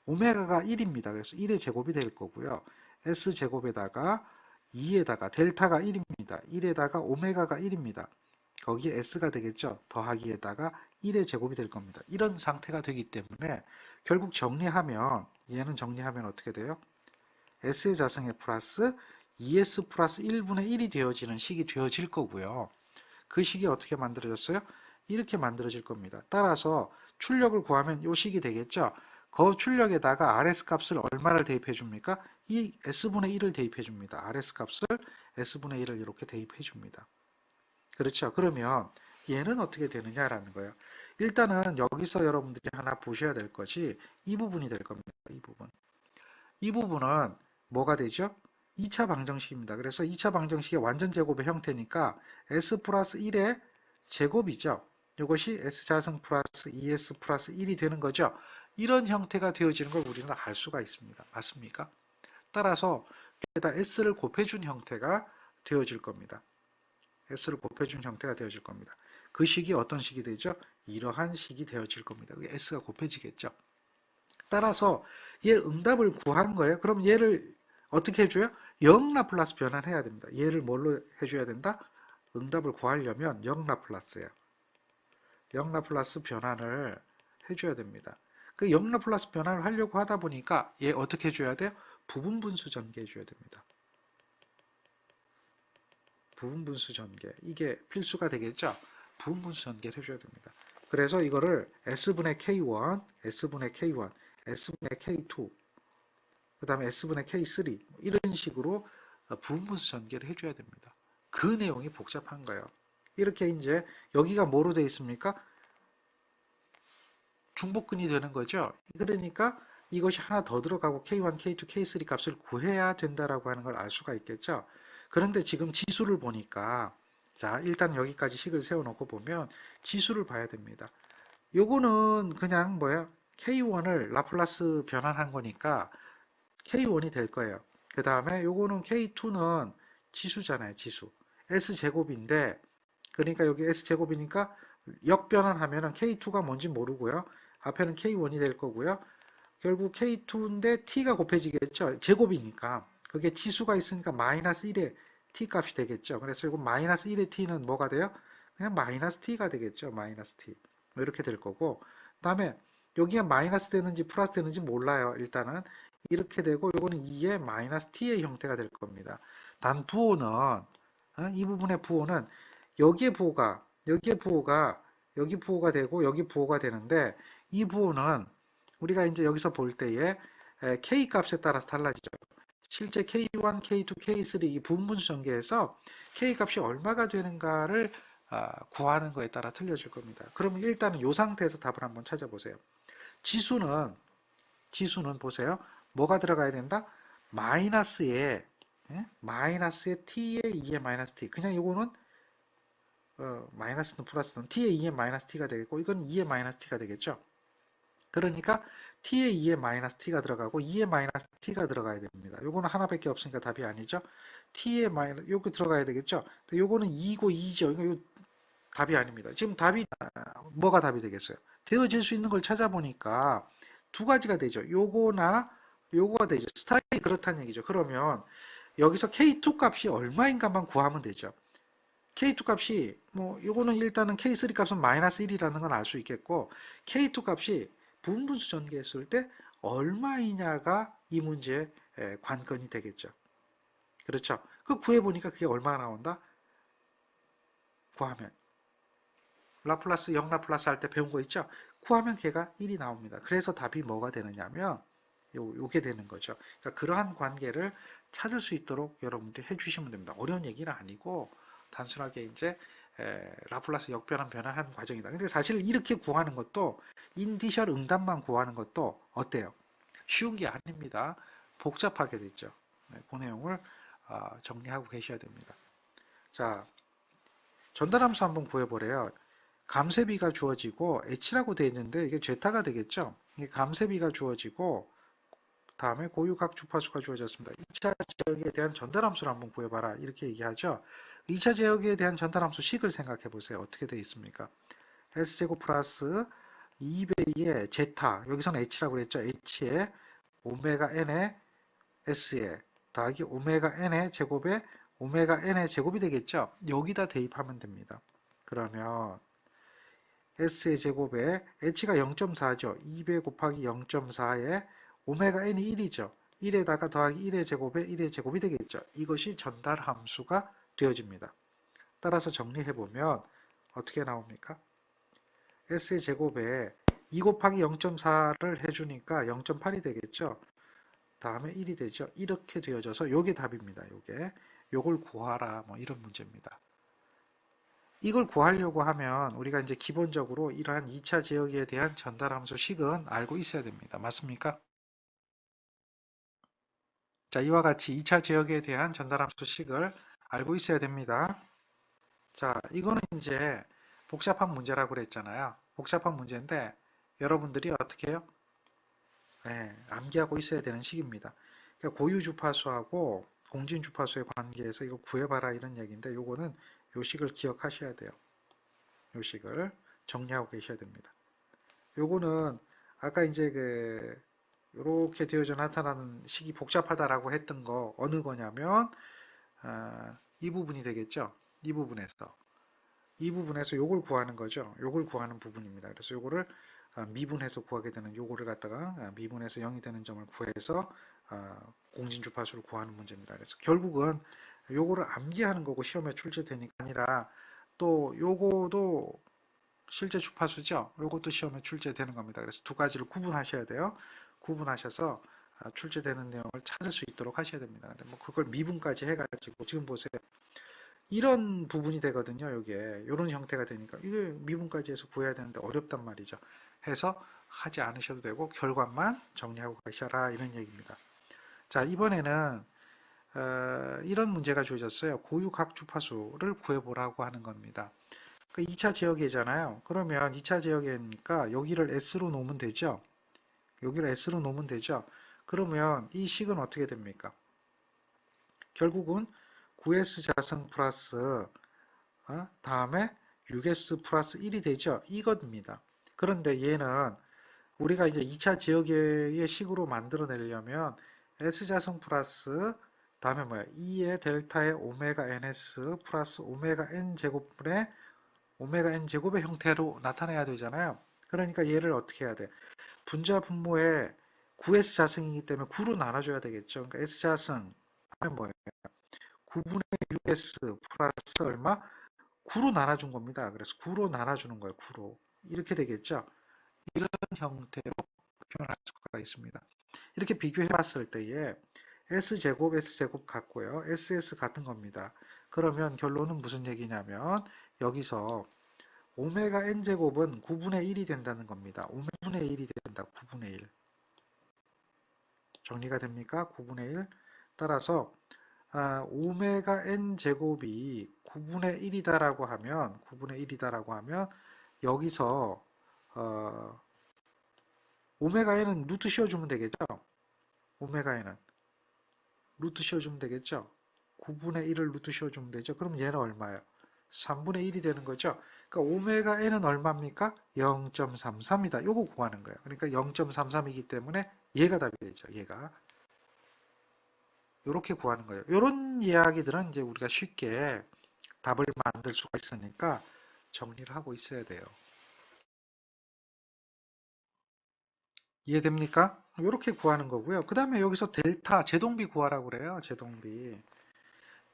오메가가 1입니다. 그래서 1의 제곱이 될 거고요. S제곱에다가 2에다가 델타가 1입니다. 1에다가 오메가가 1입니다. 거기에 S가 되겠죠. 더하기에다가 1의 제곱이 될 겁니다. 이런 상태가 되기 때문에 결국 얘는 정리하면 어떻게 돼요? S의 자승에 플러스 2S 플러스 1분의 1이 되어지는 식이 되어질 거고요. 그 식이 어떻게 만들어졌어요? 이렇게 만들어질 겁니다. 따라서 출력을 구하면 이 식이 되겠죠. 그 출력에다가 RS 값을 얼마를 대입해 줍니까? 이 S분의 1을 대입해 줍니다. RS 값을 S분의 1을 이렇게 대입해 줍니다. 그렇죠. 그러면 얘는 어떻게 되느냐라는 거예요. 일단은 여기서 여러분들이 하나 보셔야 될 것이 이 부분이 될 겁니다. 이 부분은 뭐가 되죠? 2차 방정식입니다. 그래서 2차 방정식의 완전 제곱의 형태니까 S 플러스 1의 제곱이죠. 이것이 S자승 플러스 2S 플러스 1이 되는 거죠. 이런 형태가 되어지는 걸 우리는 알 수가 있습니다. 맞습니까? 따라서 여기다 S를 곱해준 형태가 되어질 겁니다. S를 곱해준 형태가 되어질 겁니다. 그 식이 어떤 식이 되죠? 이러한 식이 되어질 겁니다. S가 곱해지겠죠. 따라서 얘 응답을 구한 거예요. 그럼 얘를 어떻게 해줘요? 0 라플라스 변환해야 됩니다. 얘를 뭘로 해줘야 된다? 응답을 구하려면 0 라플라스예요. 0 라플라스 변환을 해줘야 됩니다. 그 0 라플라스 변환을 하려고 하다 보니까 얘 어떻게 해줘야 돼요? 부분 분수 전개해 줘야 됩니다. 부분 분수 전개. 이게 필수가 되겠죠? 부분 분수 전개를 해줘야 됩니다. 그래서 이거를 S분의 K1, S분의 K1, S분의 K2, 그 다음에 S분의 K3 이런 식으로 부분 분수 전개를 해줘야 됩니다. 그 내용이 복잡한 거예요. 이렇게 이제 여기가 뭐로 되어 있습니까? 중복근이 되는 거죠. 그러니까 이것이 하나 더 들어가고 K1, K2, K3 값을 구해야 된다라고 하는 걸 알 수가 있겠죠. 그런데 지금 지수를 보니까 자, 일단 여기까지 식을 세워놓고 보면 지수를 봐야 됩니다. 요거는 그냥 뭐야? K1을 라플라스 변환한 거니까 K1이 될 거예요. 그 다음에 요거는 K2는 지수잖아요, 지수. S제곱인데, 그러니까 여기 S제곱이니까 역변환하면은 K2가 뭔지 모르고요. 앞에는 K1이 될 거고요. 결국 K2인데 T가 곱해지겠죠. 제곱이니까. 그게 지수가 있으니까 마이너스 1의 T 값이 되겠죠. 그래서 이거 마이너스 1의 T는 뭐가 돼요? 그냥 마이너스 T가 되겠죠. 마이너스 T. 뭐 이렇게 될 거고. 그 다음에 여기가 마이너스 되는지 플러스 되는지 몰라요. 일단은. 이렇게 되고 이거는 2의 마이너스 T의 형태가 될 겁니다. 단 부호는 이 부분의 부호는 여기에 부호가 여기 부호가 되고 여기 부호가 되는데 이 부호는 우리가 이제 여기서 볼 때에 K 값에 따라서 달라지죠. 실제 K1, K2, K3 이 분분수 전개에서 K 값이 얼마가 되는가를 구하는 거에 따라 틀려질 겁니다. 그러면 일단은 이 상태에서 답을 한번 찾아보세요. 지수는 보세요. 뭐가 들어가야 된다? 마이너스에 t의 2의 마이너스 t. 그냥 이거는 마이너스는 플러스는 t의 2의 마이너스 t가 되겠고 이건 2의 마이너스 t가 되겠죠. 그러니까 t의 2의 마이너스 t가 들어가고 2의 마이너스 t가 들어가야 됩니다. 요거는 하나밖에 없으니까 답이 아니죠. t의 마이너스 요거 들어가야 되겠죠. 요거는 2고 2죠. 이거 답이 아닙니다. 지금 답이 뭐가 답이 되겠어요? 되어질 수 있는 걸 찾아보니까 두 가지가 되죠. 요거나 요거가 되죠. 스타일이 그렇다는 얘기죠. 그러면 여기서 K2 값이 얼마인가만 구하면 되죠. K2 값이 뭐 요거는 일단은 K3 값은 마이너스 1이라는 건 알 수 있겠고 K2 값이 부분분수 전개했을 때 얼마이냐가 이 문제의 관건이 되겠죠. 그렇죠. 그 구해보니까 그게 얼마가 나온다? 구하면 라플라스 0라플라스 할 때 배운 거 있죠? 구하면 걔가 1이 나옵니다. 그래서 답이 뭐가 되느냐면 요게 되는 거죠. 그러니까 그러한 관계를 찾을 수 있도록 여러분들이 해주시면 됩니다. 어려운 얘기는 아니고 단순하게 이제 라플라스 역변환 변환한 과정이다. 근데 사실 이렇게 구하는 것도 인디셜 응답만 구하는 것도 어때요? 쉬운 게 아닙니다. 복잡하게 됐죠. 그 내용을 정리하고 계셔야 됩니다. 자, 전달함수 한번 구해보래요. 감세비가 주어지고 h라고 되어 있는데 이게 제타가 되겠죠. 이게 감세비가 주어지고 다음에 고유각 주파수가 주어졌습니다. 2차 제역에 대한 전달함수를 한번 구해봐라 이렇게 얘기하죠. 2차 제역에 대한 전달함수 식을 생각해 보세요. 어떻게 되어 있습니까? S제곱 플러스 2배의 제타 여기서는 h라고 그랬죠. h에 오메가 n의 s에 더하기 오메가 n의 제곱에 오메가 n의 제곱이 되겠죠. 여기다 대입하면 됩니다. 그러면 s의 제곱에 h가 0.4죠. 2배 곱하기 0.4에 오메가 n이 1이죠. 1에다가 더하기 1의 제곱에 1의 제곱이 되겠죠. 이것이 전달 함수가 되어집니다. 따라서 정리해보면 어떻게 나옵니까? s의 제곱에 2 곱하기 0.4를 해주니까 0.8이 되겠죠. 다음에 1이 되죠. 이렇게 되어져서 요게 답입니다. 요걸 구하라 뭐 이런 문제입니다. 이걸 구하려고 하면 우리가 이제 기본적으로 이러한 2차 제역에 대한 전달함수 식은 알고 있어야 됩니다. 맞습니까? 자, 이와 같이 2차 제역에 대한 전달함수 식을 알고 있어야 됩니다. 자, 이거는 이제 복잡한 문제라고 그랬잖아요. 복잡한 문제인데 여러분들이 어떻게 해요? 네, 암기하고 있어야 되는 식입니다. 그러니까 고유 주파수하고 공진 주파수의 관계에서 이거 구해봐라 이런 얘기인데 요거는 요 식을 기억하셔야 돼요. 요 식을 정리하고 계셔야 됩니다. 요거는 아까 이제 이렇게 되어져 나타나는 식이 복잡하다라고 했던 거 어느 거냐면 이 부분이 되겠죠. 이 부분에서 요걸 구하는 거죠. 요걸 구하는 부분입니다. 그래서 요거를 미분해서 구하게 되는 요거를 갖다가 미분해서 0이 되는 점을 구해서 공진주파수를 구하는 문제입니다. 그래서 결국은 요거를 암기하는 거고 시험에 출제되니까 아니라 또 요거도 실제 주파수죠. 요것도 시험에 출제되는 겁니다. 그래서 두 가지를 구분하셔야 돼요. 구분하셔서 출제되는 내용을 찾을 수 있도록 하셔야 됩니다. 근데 뭐 그걸 미분까지 해가지고 지금 보세요. 이런 부분이 되거든요. 요게 이런 형태가 되니까 이게 미분까지 해서 구해야 되는데 어렵단 말이죠. 해서 하지 않으셔도 되고 결과만 정리하고 가셔라 이런 얘기입니다. 자, 이번에는 이런 문제가 주어졌어요. 고유 각 주파수를 구해보라고 하는 겁니다. 2차 제어계잖아요. 그러면 2차 제어계니까 여기를 S로 놓으면 되죠. 여기를 S로 놓으면 되죠. 그러면 이 식은 어떻게 됩니까? 결국은 9S 자승 플러스 다음에 6S 플러스 1이 되죠. 이겁니다. 그런데 얘는 우리가 이제 2차 지역의 식으로 만들어내려면 S자승 플러스 다음에 뭐야? 2의 델타의 오메가 ns 플러스 오메가 n 제곱분의 오메가 n 제곱의 형태로 나타내야 되잖아요. 그러니까 얘를 어떻게 해야 돼? 분자 분모에 9S 자승이기 때문에 9로 나눠줘야 되겠죠. 그러니까 S 자승 하면 뭐예요? 9분의 6S 플러스 얼마? 9로 나눠준 겁니다. 그래서 9로 나눠주는 거예요. 9로. 이렇게 되겠죠. 이런 형태로 표현할 수가 있습니다. 이렇게 비교해 봤을 때에 S제곱, S제곱 같고요. SS 같은 겁니다. 그러면 결론은 무슨 얘기냐면 여기서 오메가 n제곱은 9분의 1이 된다는 겁니다. 5분의 1이 된다. 9분의 1. 정리가 됩니까? 9분의 1. 따라서 오메가 n제곱이 9분의 1이다라고 하면 9분의 1이다라고 하면 여기서 오메가 n은 루트 씌워주면 되겠죠? 오메가 n은 루트 씌워주면 되겠죠? 9분의 1을 루트 씌워주면 되죠? 그럼 얘는 얼마예요? 3분의 1이 되는 거죠? 그러니까 오메가 n은 얼마입니까? 0.33이다. 요거 구하는 거예요. 그러니까 0.33이기 때문에 얘가 답이 되죠. 얘가. 요렇게 구하는 거예요. 요런 이야기들은 이제 우리가 쉽게 답을 만들 수가 있으니까 정리를 하고 있어야 돼요. 이해됩니까? 이렇게 구하는 거고요. 그 다음에 여기서 델타 제동비 구하라고 그래요. 제동비.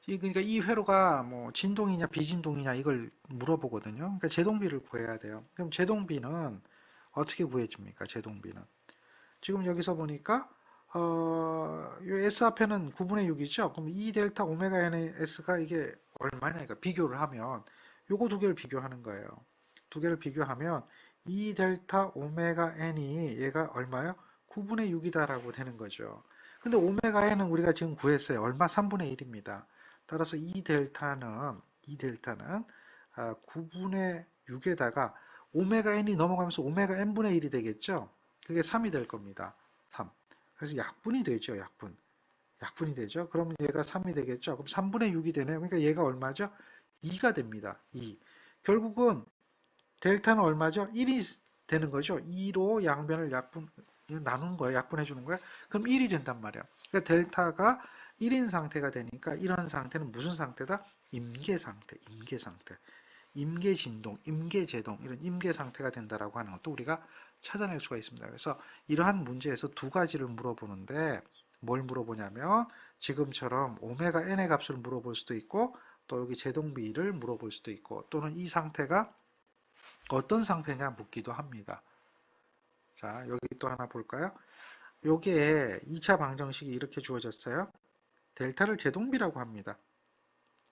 그러니까 이 회로가 뭐 진동이냐 비진동이냐 이걸 물어보거든요. 그러니까 제동비를 구해야 돼요. 그럼 제동비는 어떻게 구해집니까? 제동비는 지금 여기서 보니까 요 S 앞에는 9분의 6이죠. 그럼 2 델타 오메가 n의 S가 이게 얼마냐? 그러니까 비교를 하면 요거 두 개를 비교하는 거예요. 두 개를 비교하면 2 델타 오메가 n이 얘가 얼마요? 9분의 6이다라고 되는 거죠. 근데 오메가 n은 우리가 지금 구했어요. 얼마? 3분의 1입니다. 따라서 2 델타는 9분의 6에다가 오메가 n이 넘어가면서 오메가 n분의 1이 되겠죠. 그게 3이 될 겁니다. 3. 그래서 약분이 되죠. 약분. 약분이 되죠. 그러면 얘가 3이 되겠죠. 그럼 3분의 6이 되네요. 그러니까 얘가 얼마죠? 2가 됩니다. 2. 결국은 델타는 얼마죠? 1이 되는 거죠. 2로 양변을 나눈 거예요. 약분해 주는 거예요. 그럼 1이 된단 말이야. 그러니까 델타가 1인 상태가 되니까 이런 상태는 무슨 상태다? 임계 상태, 임계 상태. 임계 진동, 임계 제동 이런 임계 상태가 된다라고 하는 것도 우리가 찾아낼 수가 있습니다. 그래서 이러한 문제에서 두 가지를 물어보는데 뭘 물어보냐면 지금처럼 오메가 n의 값을 물어볼 수도 있고 또 여기 제동비를 물어볼 수도 있고 또는 이 상태가 어떤 상태냐 묻기도 합니다. 자, 여기 또 하나 볼까요? 요게 2차 방정식이 이렇게 주어졌어요. 델타를 제동비라고 합니다.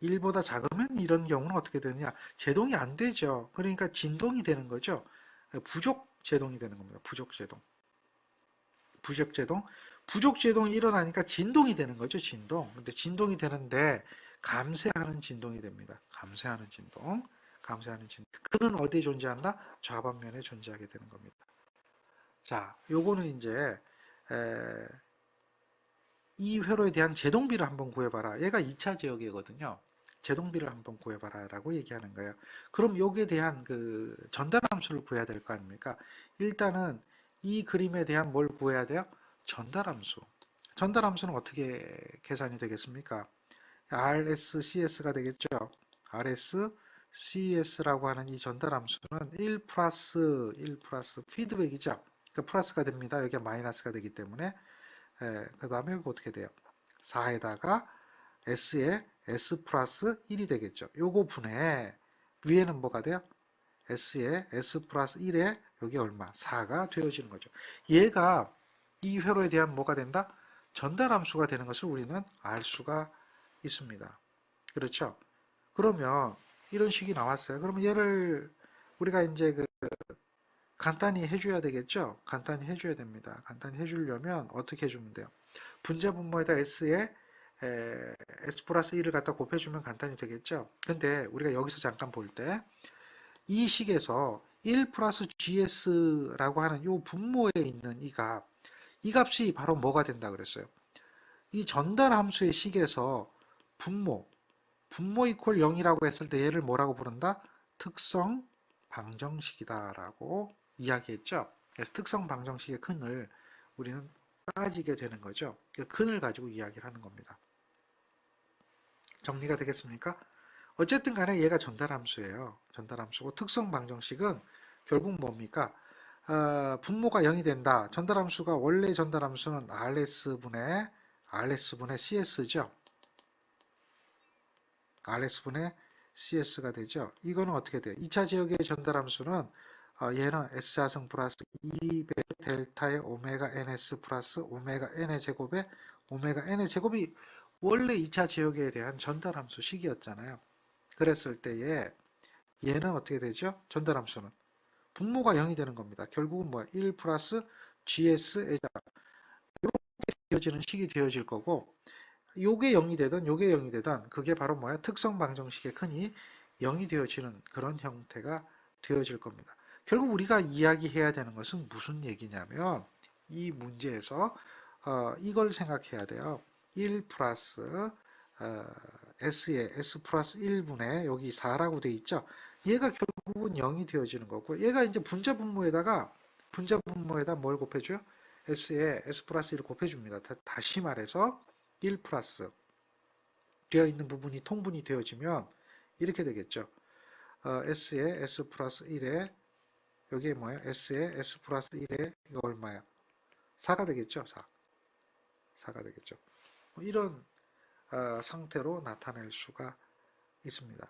1보다 작으면 이런 경우는 어떻게 되느냐? 제동이 안 되죠. 그러니까 진동이 되는 거죠. 부족 제동이 되는 겁니다. 부족 제동. 부족 제동. 부족 제동이 일어나니까 진동이 되는 거죠. 진동. 근데 진동이 되는데 감쇄하는 진동이 됩니다. 감쇄하는 진동. 감쇄하는 진동. 그는 어디에 존재한다? 좌반면에 존재하게 되는 겁니다. 자, 요거는 이제 이 회로에 대한 제동비를 한번 구해봐라. 얘가 2차 지역이거든요. 제동비를 한번 구해봐라 라고 얘기하는 거예요. 그럼 여기에 대한 그 전달함수를 구해야 될 거 아닙니까? 일단은 이 그림에 대한 뭘 구해야 돼요? 전달함수. 전달함수는 어떻게 계산이 되겠습니까? RSCS가 되겠죠. RSCS라고 하는 이 전달함수는 1 플러스 피드백이죠. 그러니까 플러스가 됩니다. 여기가 마이너스가 되기 때문에 그 다음에 이거 어떻게 돼요? 4에다가 S에 S 플러스 1이 되겠죠. 요거 분해 위에는 뭐가 돼요? S에 S 플러스 1에 여기 얼마? 4가 되어지는 거죠. 얘가 이 회로에 대한 뭐가 된다? 전달함수가 되는 것을 우리는 알 수가 있습니다. 그렇죠? 그러면 이런 식이 나왔어요. 그러면 얘를 우리가 이제 간단히 해줘야 되겠죠? 간단히 해줘야 됩니다. 간단히 해주려면 어떻게 해주면 돼요? 분자 분모에다 S에 S 플러스 1을 갖다 곱해주면 간단히 되겠죠? 근데 우리가 여기서 잠깐 볼 때 이 식에서 1 플러스 GS라고 하는 이 분모에 있는 이 값이 바로 뭐가 된다 그랬어요? 이 전달 함수의 식에서 분모 이퀄 0이라고 했을 때 얘를 뭐라고 부른다? 특성 방정식이다라고 이야기했죠. 그래서 특성 방정식의 근을 우리는 따지게 되는 거죠. 그 근을 가지고 이야기를 하는 겁니다. 정리가 되겠습니까? 어쨌든 간에 얘가 전달함수예요. 전달함수고 특성 방정식은 결국 뭡니까? 분모가 0이 된다. 전달함수가 원래 전달함수는 RS분의 CS죠. RS분의 CS가 되죠. 이거는 어떻게 돼요? 2차 지역의 전달함수는 얘는 S자승 플러스 2배 델타의 오메가 NS 플러스 오메가 N의 제곱에 오메가 N의 제곱이 원래 2차 지역에 대한 전달함수 식이었잖아요. 그랬을 때에 얘는 어떻게 되죠? 전달함수는 분모가 0이 되는 겁니다. 결국은 뭐야? 1 플러스 GS에다 이렇게 되어지는 식이 되어질 거고 요게 0이 되든 요게 0이 되든 그게 바로 뭐야? 특성 방정식의 근이 0이 되어지는 그런 형태가 되어질 겁니다. 결국 우리가 이야기해야 되는 것은 무슨 얘기냐면 이 문제에서 이걸 생각해야 돼요. 1 플러스 S에 S 플러스 1분의 여기 4라고 돼 있죠. 얘가 결국은 0이 되어지는 거고 얘가 이제 분자 분모에다 뭘 곱해줘요? S에 S 플러스 1을 곱해줍니다. 다시 말해서 1 플러스 되어 있는 부분이 통분이 되어지면 이렇게 되겠죠. S에 S 플러스 1에 여기에 뭐예요? S에 S 플러스 1에 이거 얼마야? 4가 되겠죠. 4가 되겠죠. 이런 상태로 나타낼 수가 있습니다.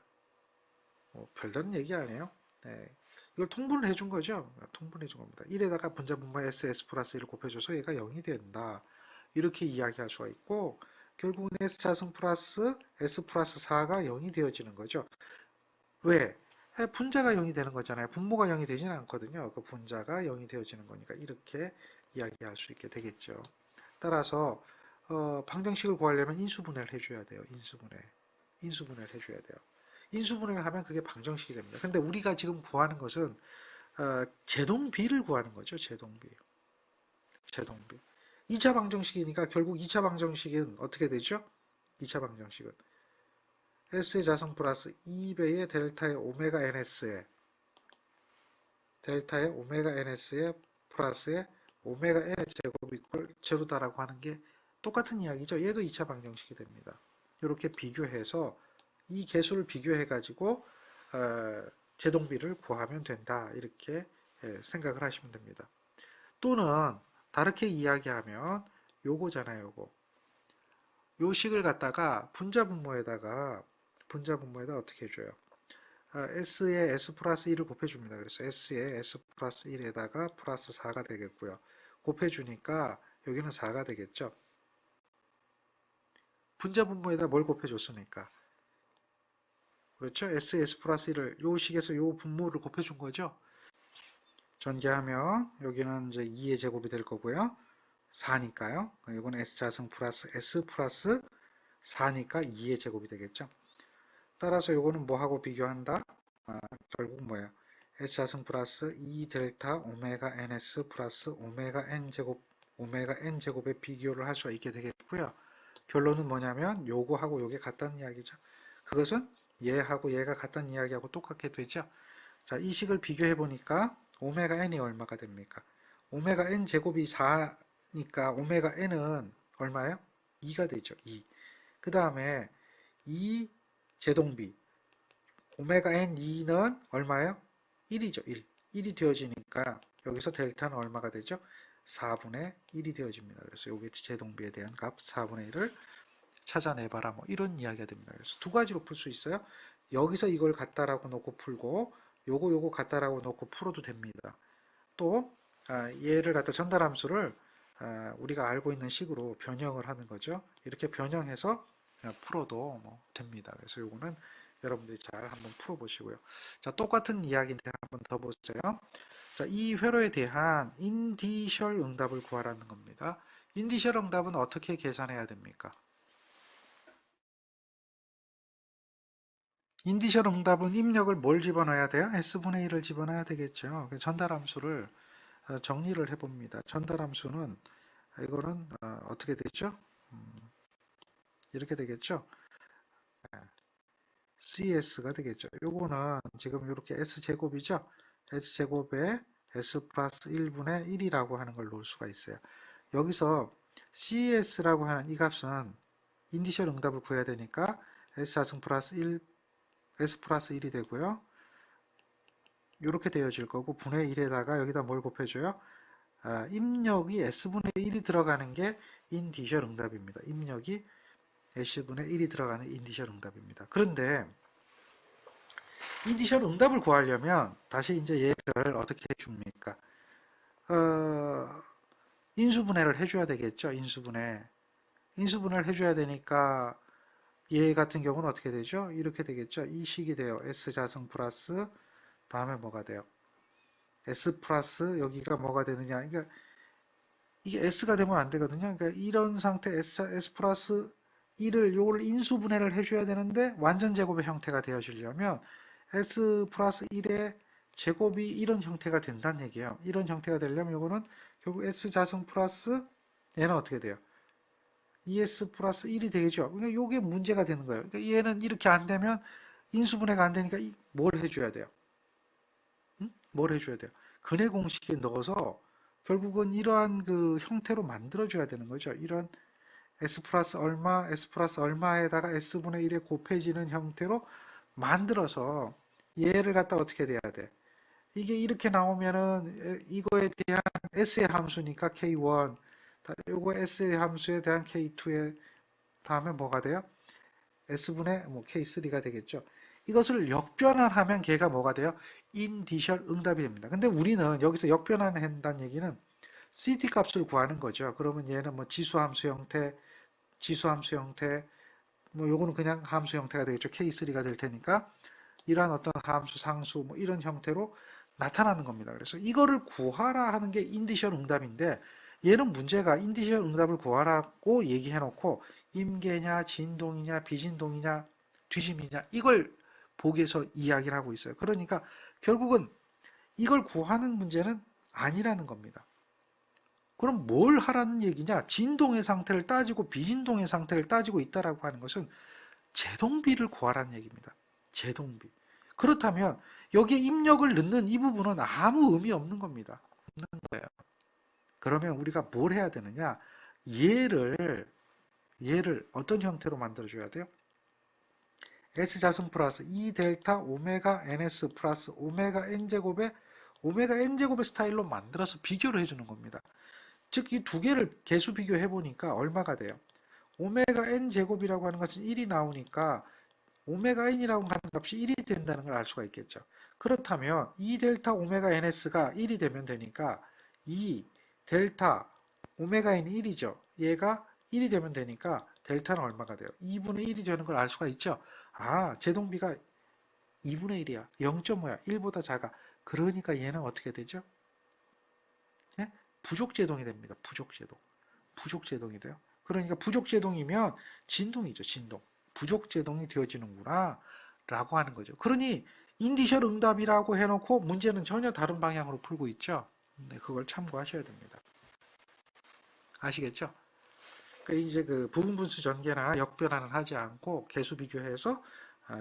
별다른 얘기 아니에요. 네. 이걸 통분을 해준 거죠. 통분해 준 겁니다. 1에다가 분자 분모 S 플러스 1을 곱해줘서 얘가 0이 된다. 이렇게 이야기할 수가 있고 결국은 S자승 플러스 S 플러스 4가 0이 되어지는 거죠. 왜? 분자가 0이 되는 거잖아요. 분모가 0이 되지는 않거든요. 그 분자가 0이 되어지는 거니까 이렇게 이야기할 수 있게 되겠죠. 따라서 방정식을 구하려면 인수분해를 해줘야 돼요. 인수분해를 해줘야 돼요. 인수분해를 하면 그게 방정식이 됩니다. 근데 우리가 지금 구하는 것은 제동비를 구하는 거죠. 제동비. 2차 방정식이니까 결국 2차 방정식은 어떻게 되죠? 2차 방정식은 S의 자성 플러스 2배의 델타의 오메가 NS에 플러스의 오메가 N의 제곱 이퀄 제로다라고 하는 게 똑같은 이야기죠. 얘도 2차 방정식이 됩니다. 이렇게 비교해서 이 개수를 비교해 가지고 제동비를 구하면 된다. 이렇게 생각을 하시면 됩니다. 또는 다르게 이야기하면 요거잖아요. 요거. 요 식을 갖다가 분자 분모에다가 어떻게 해줘요? S에 S 플러스 1을 곱해줍니다. 그래서 S에 S 플러스 1에다가 플러스 4가 되겠고요. 곱해주니까 여기는 4가 되겠죠. 분자 분모에다 뭘 곱해줬으니까. 그렇죠? S 플러스 1을 요 식에서 요 분모를 곱해준 거죠. 전개하면 여기는 이제 2의 제곱이 될 거고요. 4니까요. 이건 S자승 플러스 S 플러스 4니까 2의 제곱이 되겠죠. 따라서 요거는 뭐하고 비교한다? 결국 뭐야? S자승 플러스 2 델타 오메가 NS 플러스 오메가 N 제곱의 비교를 할 수가 있게 되겠고요. 결론은 뭐냐면 요거하고 요게 같다는 이야기죠. 그것은 얘하고 얘가 같다는 이야기하고 똑같게 되죠. 자, 이 식을 비교해 보니까 오메가 n이 얼마가 됩니까? 오메가 n 제곱이 4니까 오메가 n은 얼마예요? 2가 되죠. 2. 그 다음에 2 제동비 오메가 n2는 얼마예요? 1이죠. 1. 1이 되어지니까 여기서 델타는 얼마가 되죠? 4분의 1이 되어집니다. 그래서 요게 제동비에 대한 값 4분의 1을 찾아내봐라. 뭐 이런 이야기가 됩니다. 그래서 두 가지로 풀 수 있어요. 여기서 이걸 같다라고 놓고 풀고 요거 같다라고 놓고 풀어도 됩니다. 또 얘를 갖다 전달함수를 우리가 알고 있는 식으로 변형을 하는 거죠. 이렇게 변형해서 풀어도 뭐 됩니다. 그래서 요거는 여러분들이 잘 한번 풀어보시고요. 자, 똑같은 이야기인데 한번 더 보세요. 자, 이 회로에 대한 인디셜 응답을 구하라는 겁니다. 인디셜 응답은 어떻게 계산해야 됩니까? 인디셜 응답은 입력을 뭘 집어넣어야 돼요? S분의 1을 집어넣어야 되겠죠. 전달함수를 정리를 해봅니다. 전달함수는 이거는 어떻게 되죠? 이렇게 되겠죠. CS가 되겠죠. 요거는 지금 이렇게 S제곱이죠. S제곱에 S 플러스 1분의 1이라고 하는 걸 놓을 수가 있어요. 여기서 CS라고 하는 이 값은 인디셜 응답을 구해야 되니까 S자승 플러스 1, S 플러스 1이 되고요. 이렇게 되어질 거고 분의 1에다가 여기다 뭘 곱해줘요? 입력이 S분의 1이 들어가는 게 인디셜 응답입니다. 입력이 S분의 1이 들어가는 인디셜 응답입니다. 그런데 인디셜 응답을 구하려면 다시 이제 얘를 어떻게 해줍니까? 인수분해를 해줘야 되겠죠. 인수분해를 해줘야 되니까 얘 같은 경우는 어떻게 되죠? 이렇게 되겠죠. 이 식이 돼요. S자승 플러스 다음에 뭐가 돼요? S 플러스 여기가 뭐가 되느냐? 그러니까 이게 S가 되면 안 되거든요. 그러니까 이런 상태 S 플러스 1을 요걸 인수분해를 해줘야 되는데 완전 제곱의 형태가 되어지려면 S 플러스 1의 제곱이 이런 형태가 된다는 얘기예요. 이런 형태가 되려면 요거는 결국 S 자승 플러스 얘는 어떻게 돼요? ES 플러스 1이 되겠죠. 그러니까 요게 문제가 되는 거예요. 그러니까 얘는 이렇게 안 되면 인수분해가 안 되니까 뭘 해줘야 돼요? 응? 뭘 해줘야 돼요? 근해 공식에 넣어서 결국은 이러한 그 형태로 만들어줘야 되는 거죠. 이런 S 플러스 얼마, S 플러스 얼마에다가 S분의 1에 곱해지는 형태로 만들어서 얘를 갖다 어떻게 돼야 돼? 이게 이렇게 나오면은 이거에 대한 S의 함수니까 K1, 요거 S의 함수에 대한 K2에 다음에 뭐가 돼요? S분의 뭐 K3가 되겠죠. 이것을 역변환하면 걔가 뭐가 돼요? 인디셜 응답이 됩니다. 근데 우리는 여기서 역변환한다는 얘기는 CT 값을 구하는 거죠. 그러면 얘는 뭐 지수함수 형태, 뭐 요거는 그냥 함수 형태가 되겠죠. K3가 될 테니까 이러한 어떤 함수, 상수 뭐 이런 형태로 나타나는 겁니다. 그래서 이거를 구하라 하는 게 인디셜 응답인데 얘는 문제가 인디셜 응답을 구하라고 얘기해 놓고 임계냐, 진동이냐, 비진동이냐, 뒤짐이냐 이걸 보기 위해서 이야기를 하고 있어요. 그러니까 결국은 이걸 구하는 문제는 아니라는 겁니다. 그럼 뭘 하라는 얘기냐? 진동의 상태를 따지고 비진동의 상태를 따지고 있다라고 하는 것은 제동비를 구하라는 얘기입니다. 제동비. 그렇다면 여기에 입력을 넣는 이 부분은 아무 의미 없는 겁니다. 없는 거예요. 그러면 우리가 뭘 해야 되느냐? 얘를 어떤 형태로 만들어줘야 돼요? S자승 플러스 2 델타 오메가 NS 플러스 오메가 N제곱의 오메가 N제곱의 스타일로 만들어서 비교를 해주는 겁니다. 즉, 이 두 개를 개수 비교해 보니까 얼마가 돼요? 오메가 N제곱이라고 하는 것은 1이 나오니까 오메가 N이라고 하는 값이 1이 된다는 걸 알 수가 있겠죠. 그렇다면 2 델타 오메가 NS가 1이 되면 되니까 2 델타 오메가 N이 1이죠. 얘가 1이 되면 되니까 델타는 얼마가 돼요? 2분의 1이 되는 걸 알 수가 있죠. 제동비가 2분의 1이야. 0.5야. 1보다 작아. 그러니까 얘는 어떻게 되죠? 예? 부족제동이 됩니다. 부족제동. 부족제동이 돼요. 그러니까 부족제동이면 진동이죠. 진동. 부족제동이 되어지는구나 라고 하는 거죠. 그러니 인디셜 응답이라고 해놓고 문제는 전혀 다른 방향으로 풀고 있죠. 네, 그걸 참고하셔야 됩니다. 아시겠죠? 그러니까 이제 그 부분분수 전개나 역변환을 하지 않고 개수 비교해서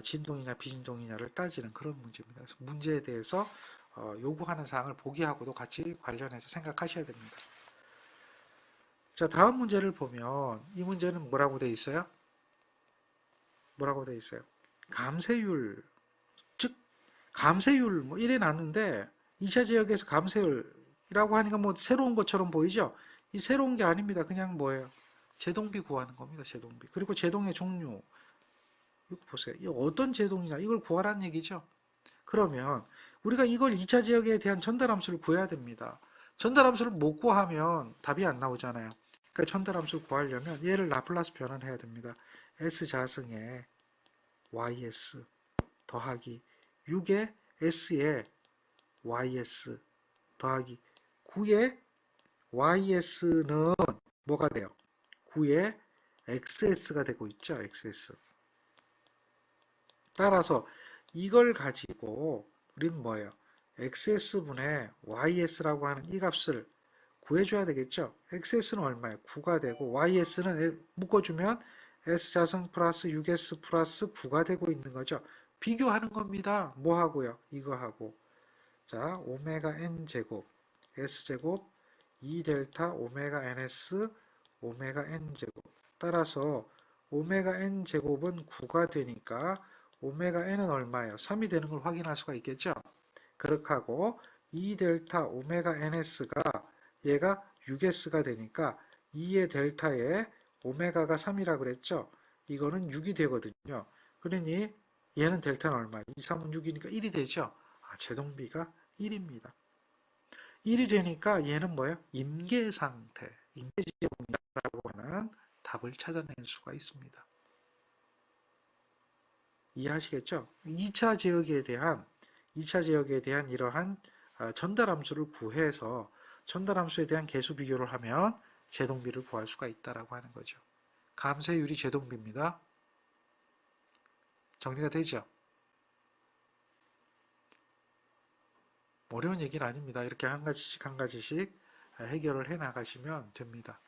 진동이냐 비진동이냐를 따지는 그런 문제입니다. 그래서 문제에 대해서 요구하는 사항을 보기하고도 같이 관련해서 생각하셔야 됩니다. 자, 다음 문제를 보면 이 문제는 뭐라고 돼 있어요? 뭐라고 돼 있어요? 감세율, 즉 감세율 뭐 이래 놨는데 2차 지역에서 감세율 이라고 하니까 뭐 새로운 것처럼 보이죠? 이 새로운 게 아닙니다. 그냥 뭐예요? 제동비 구하는 겁니다. 제동비. 그리고 제동의 종류. 이거 보세요. 이 어떤 제동이냐? 이걸 구하라는 얘기죠. 그러면 우리가 이걸 2차 지역에 대한 전달함수를 구해야 됩니다. 전달함수를 못 구하면 답이 안 나오잖아요. 그러니까 전달함수를 구하려면 얘를 라플라스 변환해야 됩니다. S자승에 ys 더하기 6의 s에 ys 더하기 9의 ys는 뭐가 돼요? 9의 xs가 되고 있죠. xs. 따라서 이걸 가지고 우리는 뭐예요? xs분의 ys라고 하는 이 값을 구해줘야 되겠죠? xs는 얼마예요? 9가 되고 ys는 묶어주면 s자승 플러스 6s 플러스 9가 되고 있는 거죠. 비교하는 겁니다. 뭐 하고요? 이거 하고. 자, 오메가 n 제곱 s제곱 2델타 오메가 ns 오메가 n 제곱. 따라서 오메가 n 제곱은 9가 되니까 오메가 n은 얼마예요? 3이 되는 걸 확인할 수가 있겠죠? 그렇게 하고 2델타 오메가 ns가 얘가 6s가 되니까 2의 델타에 오메가가 3이라고 그랬죠? 이거는 6이 되거든요. 그러니 얘는 델타는 얼마? 2, 3은 6이니까 1이 되죠? 아, 제동비가 1입니다. 1이 되니까 얘는 뭐예요? 임계상태, 임계지역이라고 하는 답을 찾아낼 수가 있습니다. 이해하시겠죠? 2차 지역에 대한 이러한 전달함수를 구해서 전달함수에 대한 계수 비교를 하면 제동비를 구할 수가 있다라고 하는 거죠. 감쇄율이 제동비입니다. 정리가 되죠? 어려운 얘기는 아닙니다. 이렇게 한 가지씩 한 가지씩 해결을 해 나가시면 됩니다.